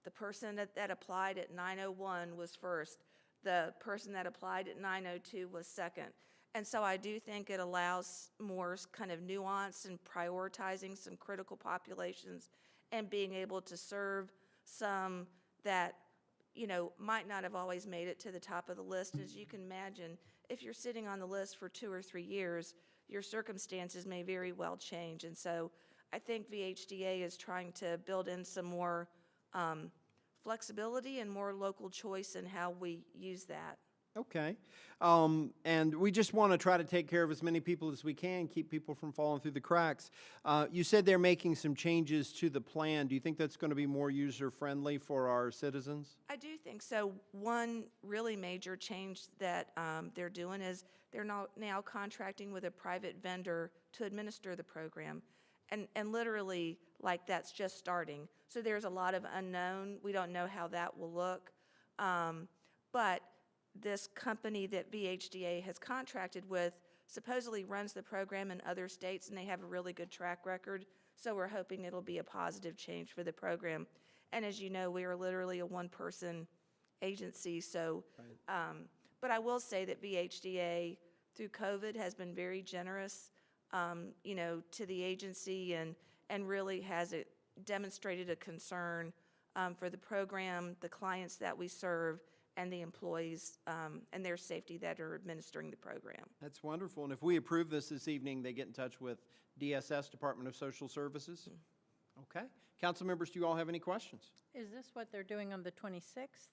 the person that applied at 9:01 was first. The person that applied at 9:02 was second. And so I do think it allows more kind of nuance in prioritizing some critical populations and being able to serve some that, you know, might not have always made it to the top of the list. As you can imagine, if you're sitting on the list for 2 or 3 years, your circumstances may very well change. And so I think VHDA is trying to build in some more flexibility and more local choice in how we use that. Okay. And we just want to try to take care of as many people as we can, keep people from falling through the cracks. You said they're making some changes to the plan. Do you think that's going to be more user-friendly for our citizens? I do think so. One really major change that they're doing is they're now contracting with a private vendor to administer the program. And literally, like, that's just starting. So there's a lot of unknown. We don't know how that will look. But this company that VHDA has contracted with supposedly runs the program in other states, and they have a really good track record. So we're hoping it'll be a positive change for the program. And as you know, we are literally a one-person agency. So, but I will say that VHDA, through COVID, has been very generous you know, to the agency and really has demonstrated a concern for the program, the clients that we serve, and the employees and their safety that are administering the program. That's wonderful. And if we approve this evening, they get in touch with DSS, Department of Social Services? Okay. Council members, do you all have any questions? Is this what they're doing on the 26th?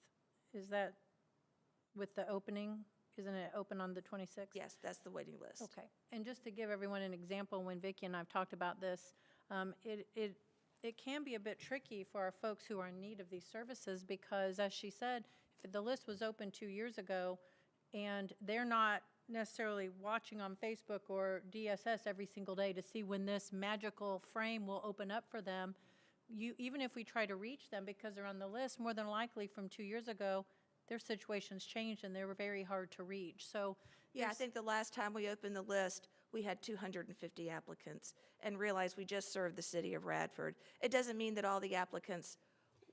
Is that with the opening? Isn't it open on the 26th? Yes, that's the waiting list. Okay. And just to give everyone an example, when Vicki and I have talked about this, it can be a bit tricky for our folks who are in need of these services because, as she said, if the list was open 2 years ago and they're not necessarily watching on Facebook or DSS every single day to see when this magical frame will open up for them, even if we try to reach them because they're on the list, more than likely from 2 years ago, their situation's changed and they were very hard to reach. So Yeah, I think the last time we opened the list, we had 250 applicants and realized we just served the city of Radford. It doesn't mean that all the applicants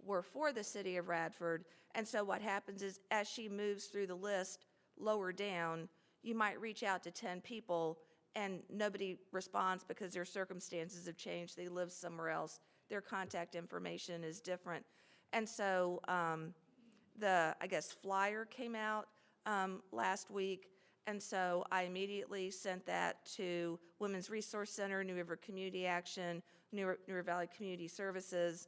were for the city of Radford. And so what happens is as she moves through the list lower down, you might reach out to 10 people and nobody responds because their circumstances have changed. They live somewhere else. Their contact information is different. And so I guess, flyer came out last week. And so I immediately sent that to Women's Resource Center, New River Community Action, New River Valley Community Services,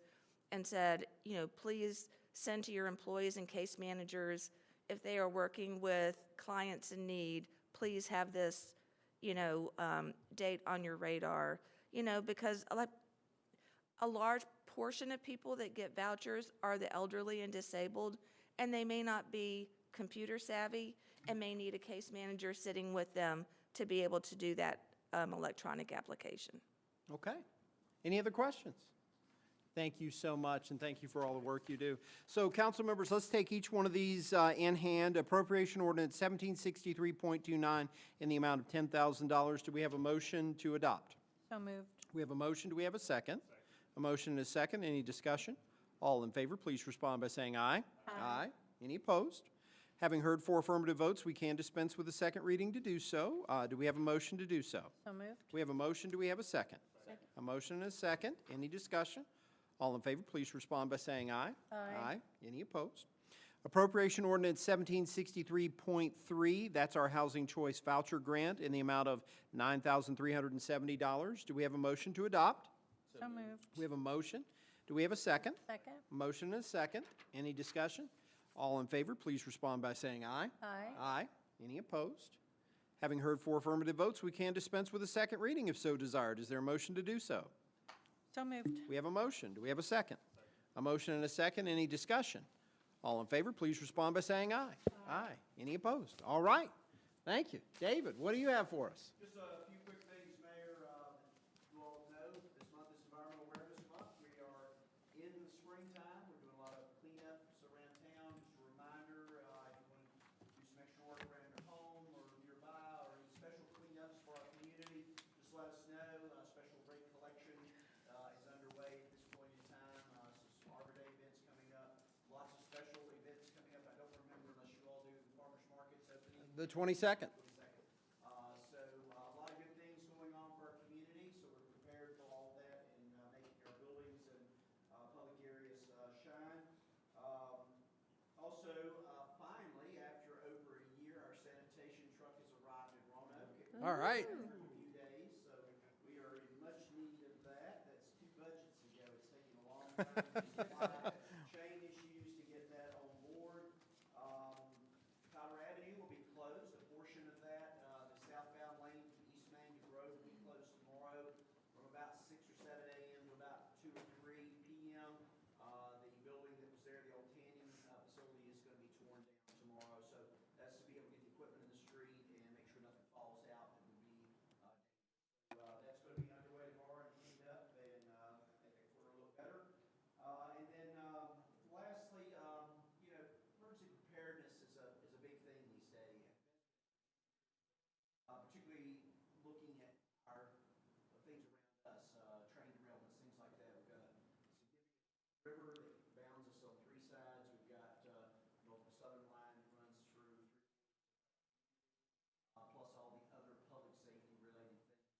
and said, you know, please send to your employees and case managers, if they are working with clients in need, please have this, you know, date on your radar, you know, because a large portion of people that get vouchers are the elderly and disabled, and they may not be computer savvy and may need a case manager sitting with them to be able to do that electronic application. Okay. Any other questions? Thank you so much, and thank you for all the work you do. So, council members, let's take each one of these in hand. Appropriation Ordinance 1763.29 in the amount of $10,000. Do we have a motion to adopt? So moved. We have a motion. Do we have a second? A motion and a second. Any discussion? All in favor, please respond by saying aye. Aye. Any opposed? Having heard 4 affirmative votes, we can dispense with a second reading to do so. Do we have a motion to do so? So moved. We have a motion. Do we have a second? Second. A motion and a second. Any discussion? All in favor, please respond by saying aye. Aye. Any opposed? Appropriation Ordinance 1763.3, that's our Housing Choice Voucher Grant in the amount of $9,370. Do we have a motion to adopt? So moved. We have a motion. Do we have a second? Second. Motion and a second. Any discussion? All in favor, please respond by saying aye. Aye. Aye. Any opposed? Having heard 4 affirmative votes, we can dispense with a second reading if so desired. Is there a motion to do so? So moved. We have a motion. Do we have a second? A motion and a second. Any discussion? All in favor, please respond by saying aye. Aye. Any opposed? All right. Thank you. David, what do you have for us? Just a few quick things, Mayor. You all know this month is Environmental Awareness Month. We are in the springtime. We're doing a lot of cleanups around town. Just a reminder, if you want to do some extra work around your home or nearby or any special cleanups for our community, just let us know. Special rate collection is underway at this point in time. Some Arbor Day events coming up. Lots of special events coming up. I don't remember unless you all do the farmers markets opening. The 22nd. So a lot of good things going on for our community, so we're prepared for all that and making our buildings and public areas shine. Also, finally, after over a year, our sanitation truck has arrived in Roanoke. All right. For a few days, so we are in much need of that. That's 2 budgets ago. It's taken a long time to supply chain issues to get that on board. Tyler Avenue will be closed. A portion of that, the southbound lane from East Main to Grove will be closed tomorrow from about 6 or 7 a.m. to about 2 or 3 p.m. The building that was there, the old tanning facility, is going to be torn down tomorrow. So that's to be able to get the equipment in the street and make sure nothing falls out that would be that's going to be underway tomorrow and cleaned up and make that quarter look better. And then lastly, you know, emergency preparedness is a big thing these days. Particularly looking at our things around us, train derailments, things like that. We've got a significant river that bounds us on 3 sides. We've got Norfolk Southern line that runs through, plus all the other public safety related things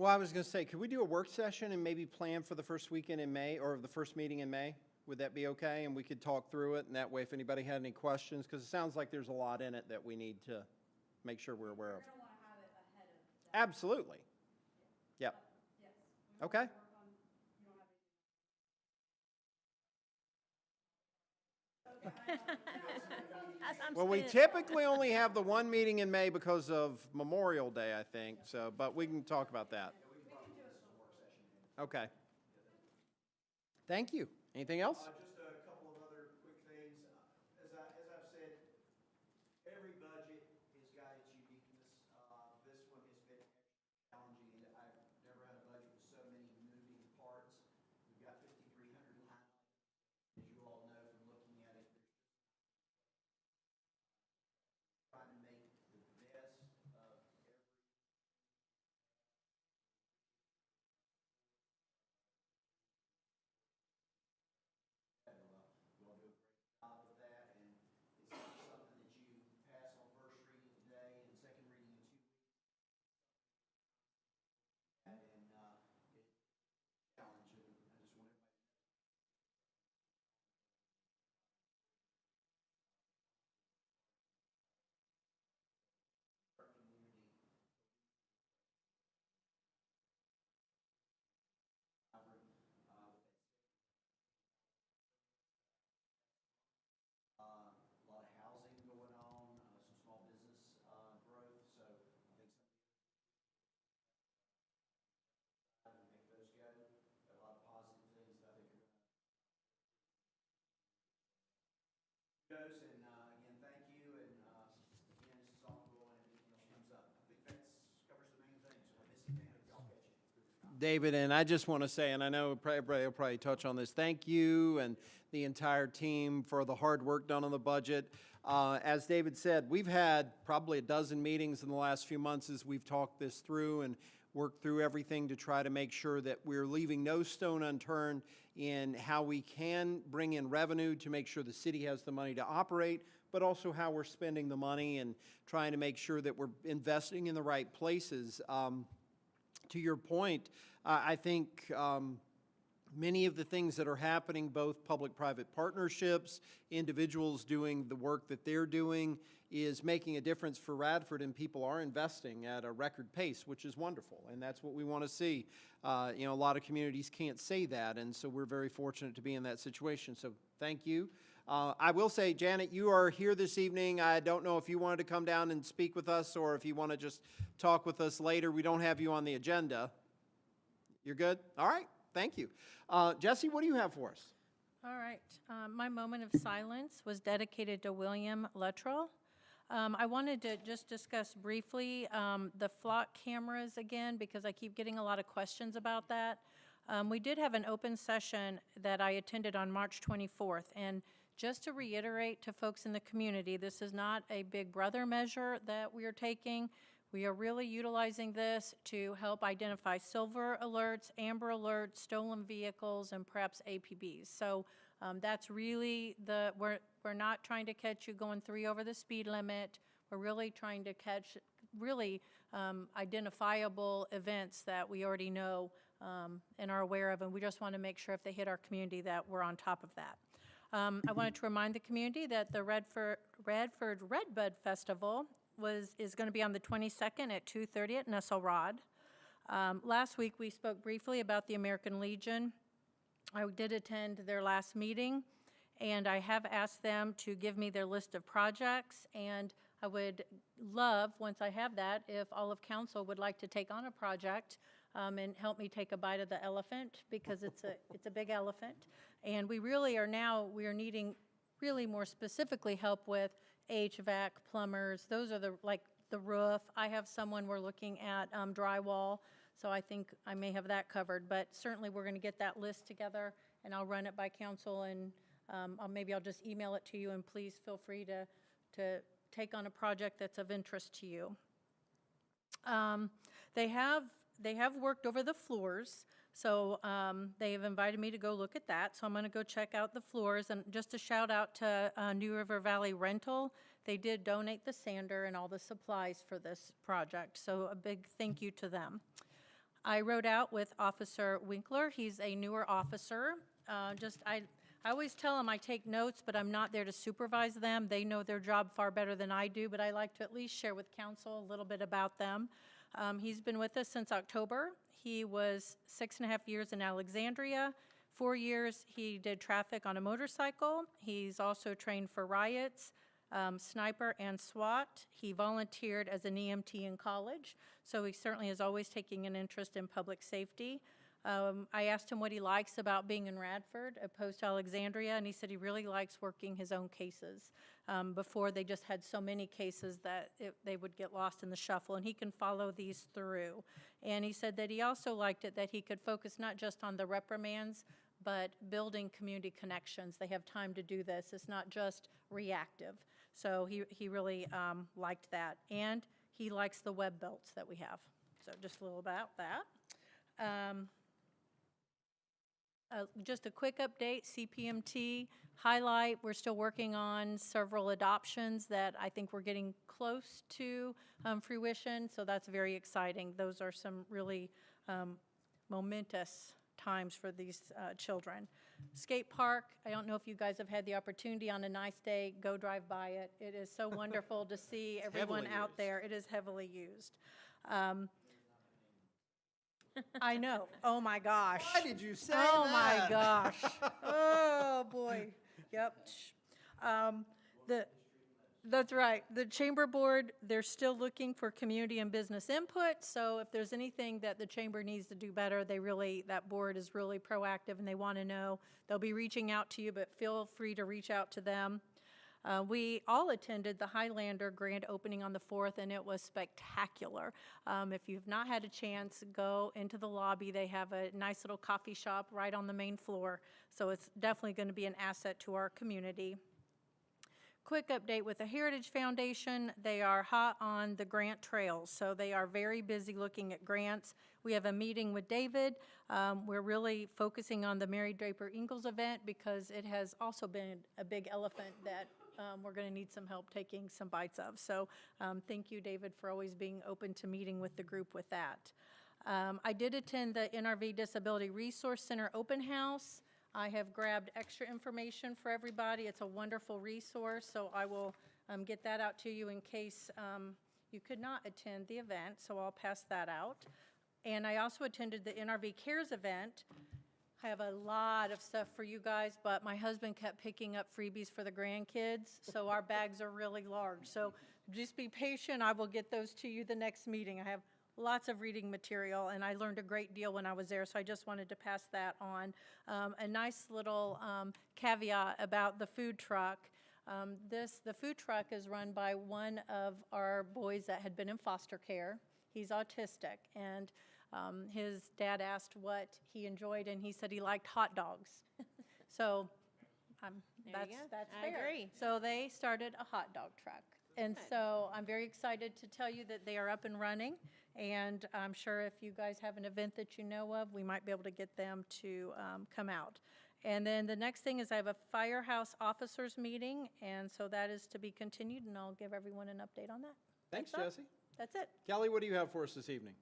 Well, I was going to say, could we do a work session and maybe plan for the first weekend in May, or the first meeting in May? Would that be okay? And we could talk through it, and that way if anybody had any questions, because it sounds like there's a lot in it that we need to make sure we're aware of. We're gonna wanna have it ahead of that. Absolutely. Yep. Yes. Okay. Well, we typically only have the one meeting in May because of Memorial Day, I think, so, but we can talk about that. Okay. Thank you. Anything else? Just a couple of other quick things. As I've said, every budget has got its uniqueness. This one has been extra challenging. I've never had a budget with so many moving parts. We've got 5,300 line items, as you all know from looking at it. Trying to make the best of every. We'll do a great job of that, and it's not something that you pass on first reading today and second reading in 2 weeks. And it's a challenge, and I just want everybody to know. Our community. A lot of housing going on, some small business growth, so I think some of the make those go. Got a lot of positive things that I think are going to goes, and again, thank you, and again, this is ongoing, and anything else comes up. I think that covers the main things. If I miss anything, I'll catch you. David, and I just want to say, and I know everybody will probably touch on this, thank you and the entire team for the hard work done on the budget. As David said, we've had probably a dozen meetings in the last few months as we've talked this through and worked through everything to try to make sure that we're leaving no stone unturned in how we can bring in revenue to make sure the city has the money to operate, but also how we're spending the money and trying to make sure that we're investing in the right places. To your point, I think many of the things that are happening, both public-private partnerships, individuals doing the work that they're doing, is making a difference for Radford, and people are investing at a record pace, which is wonderful, and that's what we want to see. You know, a lot of communities can't say that, and so we're very fortunate to be in that situation, so thank you. I will say, Janet, you are here this evening. I don't know if you wanted to come down and speak with us or if you want to just talk with us later. We don't have you on the agenda. You're good? All right. Thank you. Jesse, what do you have for us? All right. My moment of silence was dedicated to William Luttrell. I wanted to just discuss briefly the flock cameras again, because I keep getting a lot of questions about that. We did have an open session that I attended on March 24th, and just to reiterate to folks in the community, this is not a Big Brother measure that we are taking. We are really utilizing this to help identify silver alerts, amber alerts, stolen vehicles, and perhaps APBs. So that's really we're not trying to catch you going 3 over the speed limit. We're really trying to catch really identifiable events that we already know and are aware of, and we just want to make sure if they hit our community that we're on top of that. I wanted to remind the community that the Radford Redbud Festival is going to be on the 22nd at 2:30 at Nesselrod. Last week we spoke briefly about the American Legion. I did attend their last meeting, and I have asked them to give me their list of projects, and I would love, once I have that, if all of council would like to take on a project and help me take a bite of the elephant, because it's a big elephant. And we are needing really more specifically help with HVAC, plumbers. Those are the roof. I have someone we're looking at drywall, so I think I may have that covered. But certainly we're going to get that list together, and I'll run it by council, and maybe I'll just email it to you, and please feel free to take on a project that's of interest to you. They have worked over the floors, so they have invited me to go look at that, so I'm going to go check out the floors. And just a shout out to New River Valley Rental. They did donate the sander and all the supplies for this project, so a big thank you to them. I rode out with Officer Winkler. He's a newer officer. I always tell them I take notes, but I'm not there to supervise them. They know their job far better than I do, but I like to at least share with council a little bit about them. He's been with us since October. He was 6.5 years in Alexandria. 4 years he did traffic on a motorcycle. He's also trained for riots, sniper, and SWAT. He volunteered as an EMT in college, so he certainly is always taking an interest in public safety. I asked him what he likes about being in Radford opposed to Alexandria, and he said he really likes working his own cases. Before, they just had so many cases that they would get lost in the shuffle, and he can follow these through. And he said that he also liked it that he could focus not just on the reprimands, but building community connections. They have time to do this. It's not just reactive. So he really liked that. And he likes the web belts that we have. So just a little about that. Just a quick update, CPMT highlight, we're still working on several adoptions that I think we're getting close to fruition, so that's very exciting. Those are some really momentous times for these children. Skate park, I don't know if you guys have had the opportunity on a nice day, go drive by it. It is so wonderful to see everyone out there. It is heavily used. I know. Oh, my gosh. Why did you say Oh, that? my gosh. Oh, boy. Yep. That's right. The Chamber Board, they're still looking for community and business input, so if there's anything that the Chamber needs to do better, that board is really proactive and they want to know. They'll be reaching out to you, but feel free to reach out to them. We all attended the Highlander grand opening on the 4th, and it was spectacular. If you've not had a chance, go into the lobby. They have a nice little coffee shop right on the main floor, so it's definitely going to be an asset to our community. Quick update with the Heritage Foundation. They are hot on the grant trails, so they are very busy looking at grants. We have a meeting with David. We're really focusing on the Mary Draper Ingalls event because it has also been a big elephant that we're going to need some help taking some bites of. So thank you, David, for always being open to meeting with the group with that. I did attend the NRV Disability Resource Center open house. I have grabbed extra information for everybody. It's a wonderful resource, so I will get that out to you in case you could not attend the event, so I'll pass that out. And I also attended the NRV Cares event. I have a lot of stuff for you guys, but my husband kept picking up freebies for the grandkids, so our bags are really large. So just be patient. I will get those to you the next meeting. I have lots of reading material, and I learned a great deal when I was there, so I just wanted to pass that on. A nice little caveat about the food truck. The food truck is run by one of our boys that had been in foster care. He's autistic, and his dad asked what he enjoyed, and he said he liked hot dogs. So that's fair. I agree. So they started a hot dog truck. And so I'm very excited to tell you that they are up and running, and I'm sure if you guys have an event that you know of, we might be able to get them to come out. And then the next thing is I have a firehouse officers meeting, and so that is to be continued, and I'll give everyone an update on that. Thanks, That's all. Jesse. That's it. Kelly, what do you have for us this evening?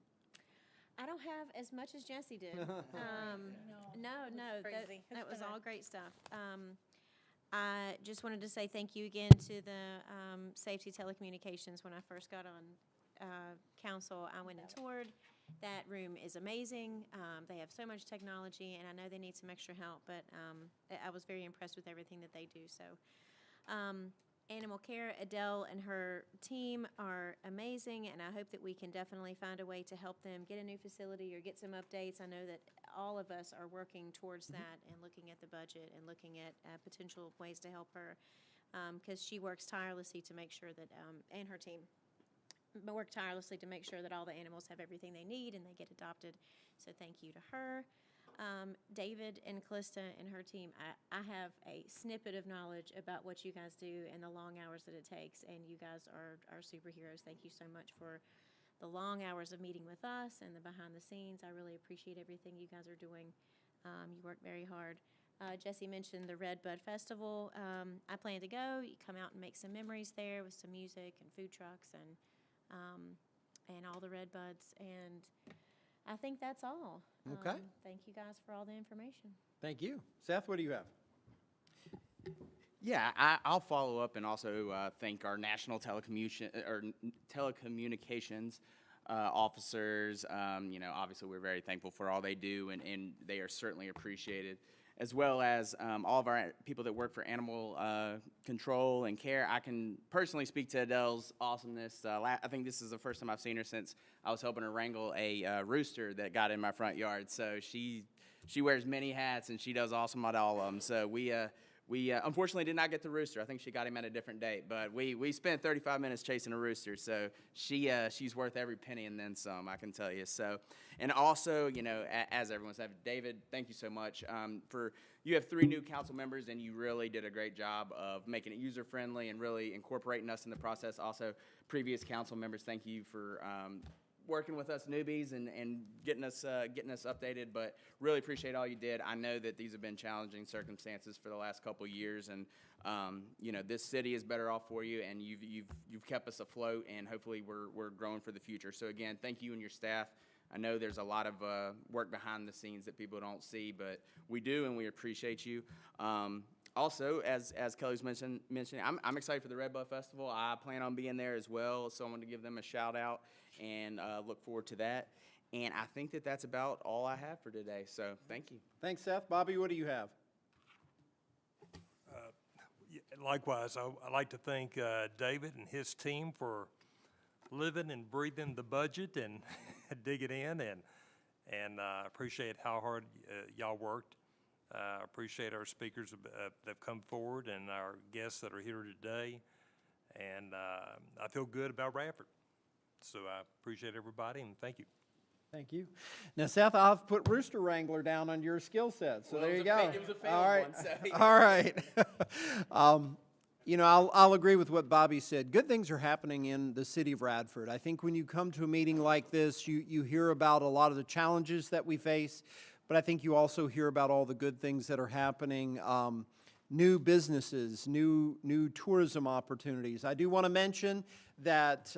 I don't have as much as Jesse did. No, crazy. that It's was been all a- great stuff. I just wanted to say thank you again to the Safety Telecommunications. When I first got on council, I went and toured. That room is amazing. They have so much technology, and I know they need some extra help, but I was very impressed with everything that they do. So, Animal Care, Adele and her team are amazing, and I hope that we can definitely find a way to help them get a new facility or get some updates. I know that all of us are working towards that and looking at the budget and looking at potential ways to help her, because she works tirelessly to make sure that, and her team, but work tirelessly to make sure that all the animals have everything they need and they get adopted. So thank you to her. David and Callista and her team, I have a snippet of knowledge about what you guys do and the long hours that it takes, and you guys are superheroes. Thank you so much for the long hours of meeting with us and the behind the scenes. I really appreciate everything you guys are doing. You work very hard. Jesse mentioned the Red Bud Festival. I plan to go. You come out and make some memories there with some music and food trucks and all the red buds. And I think that's all. Okay. Thank you guys for all the information. Thank you. Seth, what do you have? Yeah, I'll follow up and also thank our national telecommunications officers. You know, obviously, we're very thankful for all they do, and they are certainly appreciated, as well as all of our people that work for animal control and care. I can personally speak to Adele's awesomeness. I think this is the first time I've seen her since I was helping her wrangle a rooster that got in my front yard. So she wears many hats, and she does awesome at all of them. So we unfortunately did not get the rooster. I think she got him at a different date, but we spent 35 minutes chasing a rooster. So she's worth every penny and then some, I can tell you. So, and also, you know, as everyone said, David, thank you so much you have 3 new council members, and you really did a great job of making it user friendly and really incorporating us in the process. Also, previous council members, thank you for working with us newbies and getting us updated, but really appreciate all you did. I know that these have been challenging circumstances for the last couple of years, and you know, this city is better off for you, and you've kept us afloat, and hopefully we're growing for the future. So again, thank you and your staff. I know there's a lot of work behind the scenes that people don't see, but we do, and we appreciate you. Also, as Kelly's mentioning, I'm excited for the Red Bud Festival. I plan on being there as well, so I want to give them a shout out and look forward to that. And I think that that's about all I have for today, so thank you. Thanks, Seth. Bobby, what do you have? Likewise, I'd like to thank David and his team for living and breathing the budget and digging in, and appreciate how hard y'all worked. Appreciate our speakers that have come forward and our guests that are here today. And I feel good about Radford. So I appreciate everybody, and thank you. Thank you. Now, Seth, I've put Rooster Wrangler down on your skill set, so Well, there you it go. was a failed All right. one, so, All right. You know, I'll agree with what Bobby said. Good things are happening in the city of Radford. I think when you come to a meeting like this, you hear about a lot of the challenges that we face, but I think you also hear about all the good things that are happening. New businesses, new tourism opportunities. I do want to mention that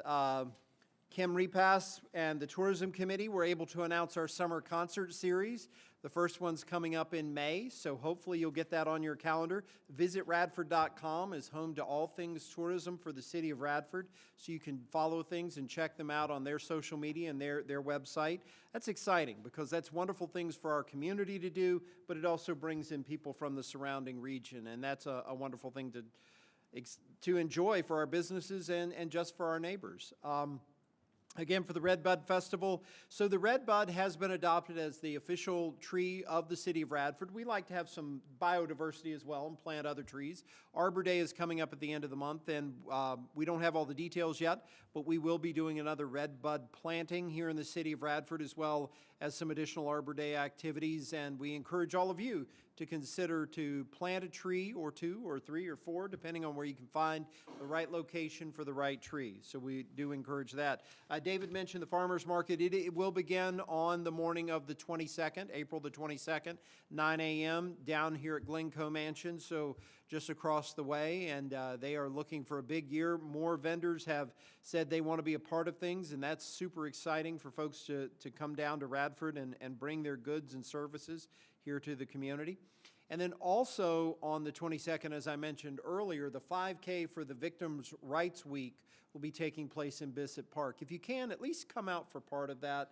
Kim Repass and the Tourism Committee were able to announce our summer concert series. The first one's coming up in May, so hopefully you'll get that on your calendar. VisitRadford.com is home to all things tourism for the city of Radford, so you can follow things and check them out on their social media and their website. That's exciting because that's wonderful things for our community to do, but it also brings in people from the surrounding region, and that's a wonderful thing to enjoy for our businesses and just for our neighbors. Again, for the Red Bud Festival. So the Red Bud has been adopted as the official tree of the city of Radford. We like to have some biodiversity as well and plant other trees. Arbor Day is coming up at the end of the month, and we don't have all the details yet, but we will be doing another Red Bud planting here in the city of Radford, as well as some additional Arbor Day activities. And we encourage all of you to consider to plant a tree or 2 or 3 or 4, depending on where you can find the right location for the right tree. So we do encourage that. David mentioned the farmers market. It will begin on the morning of the 22nd, April the 22nd, 9 a.m. down here at Glencoe Mansion, so just across the way, and they are looking for a big year. More vendors have said they want to be a part of things, and that's super exciting for folks to come down to Radford and bring their goods and services here to the community. And then also on the 22nd, as I mentioned earlier, the 5K for the Victims' Rights Week will be taking place in Bissett Park. If you can, at least come out for part of that.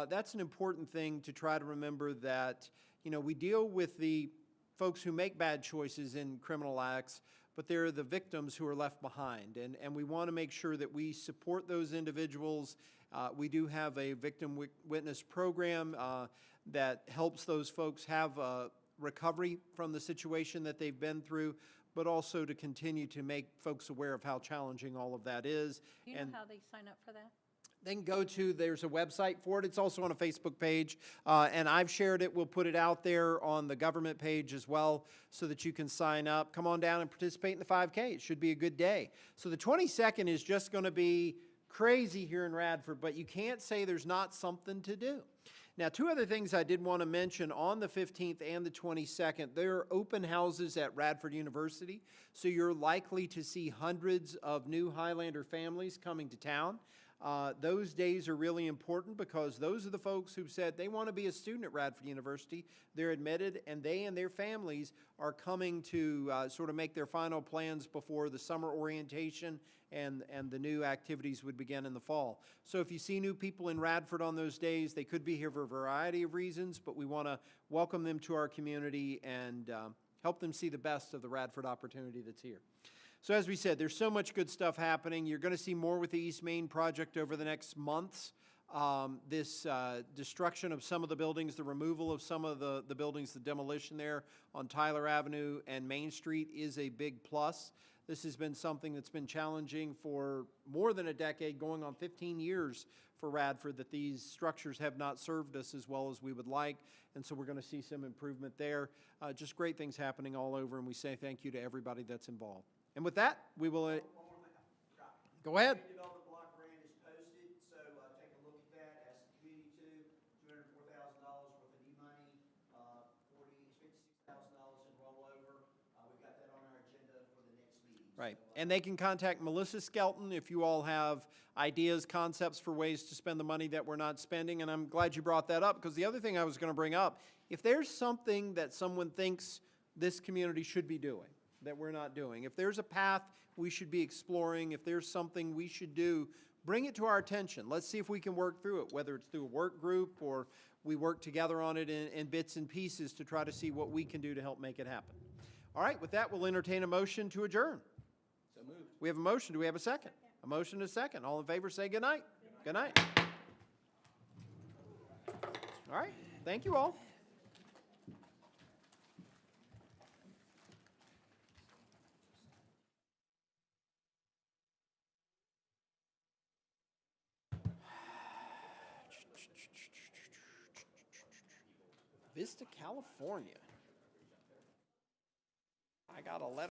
That's an important thing to try to remember that, you know, we deal with the folks who make bad choices in criminal acts, but they're the victims who are left behind. And we want to make sure that we support those individuals. We do have a victim witness program that helps those folks have recovery from the situation that they've been through, but also to continue to make folks aware of how challenging all of that is. Do you know how they sign up for that? They can go to, there's a website for it. It's also on a Facebook page, and I've shared it. We'll put it out there on the government page as well so that you can sign up. Come on down and participate in the 5K. It should be a good day. So the 22nd is just going to be crazy here in Radford, but you can't say there's not something to do. Now, 2 other things I did want to mention. On the 15th and the 22nd, there are open houses at Radford University, so you're likely to see hundreds of new Highlander families coming to town. Those days are really important because those are the folks who've said they want to be a student at Radford University. They're admitted, and they and their families are coming to sort of make their final plans before the summer orientation and the new activities would begin in the fall. So if you see new people in Radford on those days, they could be here for a variety of reasons, but we want to welcome them to our community and help them see the best of the Radford opportunity that's here. So as we said, there's so much good stuff happening. You're going to see more with the East Main project over the next months. This destruction of some of the buildings, the removal of some of the buildings, the demolition there on Tyler Avenue and Main Street is a big plus. This has been something that's been challenging for more than a decade, going on 15 years for Radford, that these structures have not served us as well as we would like, and so we're going to see some improvement there. Just great things happening all over, and we say thank you to everybody that's involved. And with that, we will, go ahead. Redevelopment block grant is posted, so take a look at that. As the community too, $204,000 worth of new money, $56,000 in rollover. We've got that on our agenda for the next meeting. Right, and they can contact Melissa Skelton if you all have ideas, concepts for ways to spend the money that we're not spending, and I'm glad you brought that up, because the other thing I was going to bring up, if there's something that someone thinks this community should be doing, that we're not doing, if there's a path we should be exploring, if there's something we should do, bring it to our attention. Let's see if we can work through it, whether it's through a work group or we work together on it in bits and pieces to try to see what we can do to help make it happen. All right, with that, we'll entertain a motion to adjourn. So moved. We have a motion. Do we have a second? A motion and a second. All in favor say good night. Good night. All right, thank you all. Vista, California. I got a letter.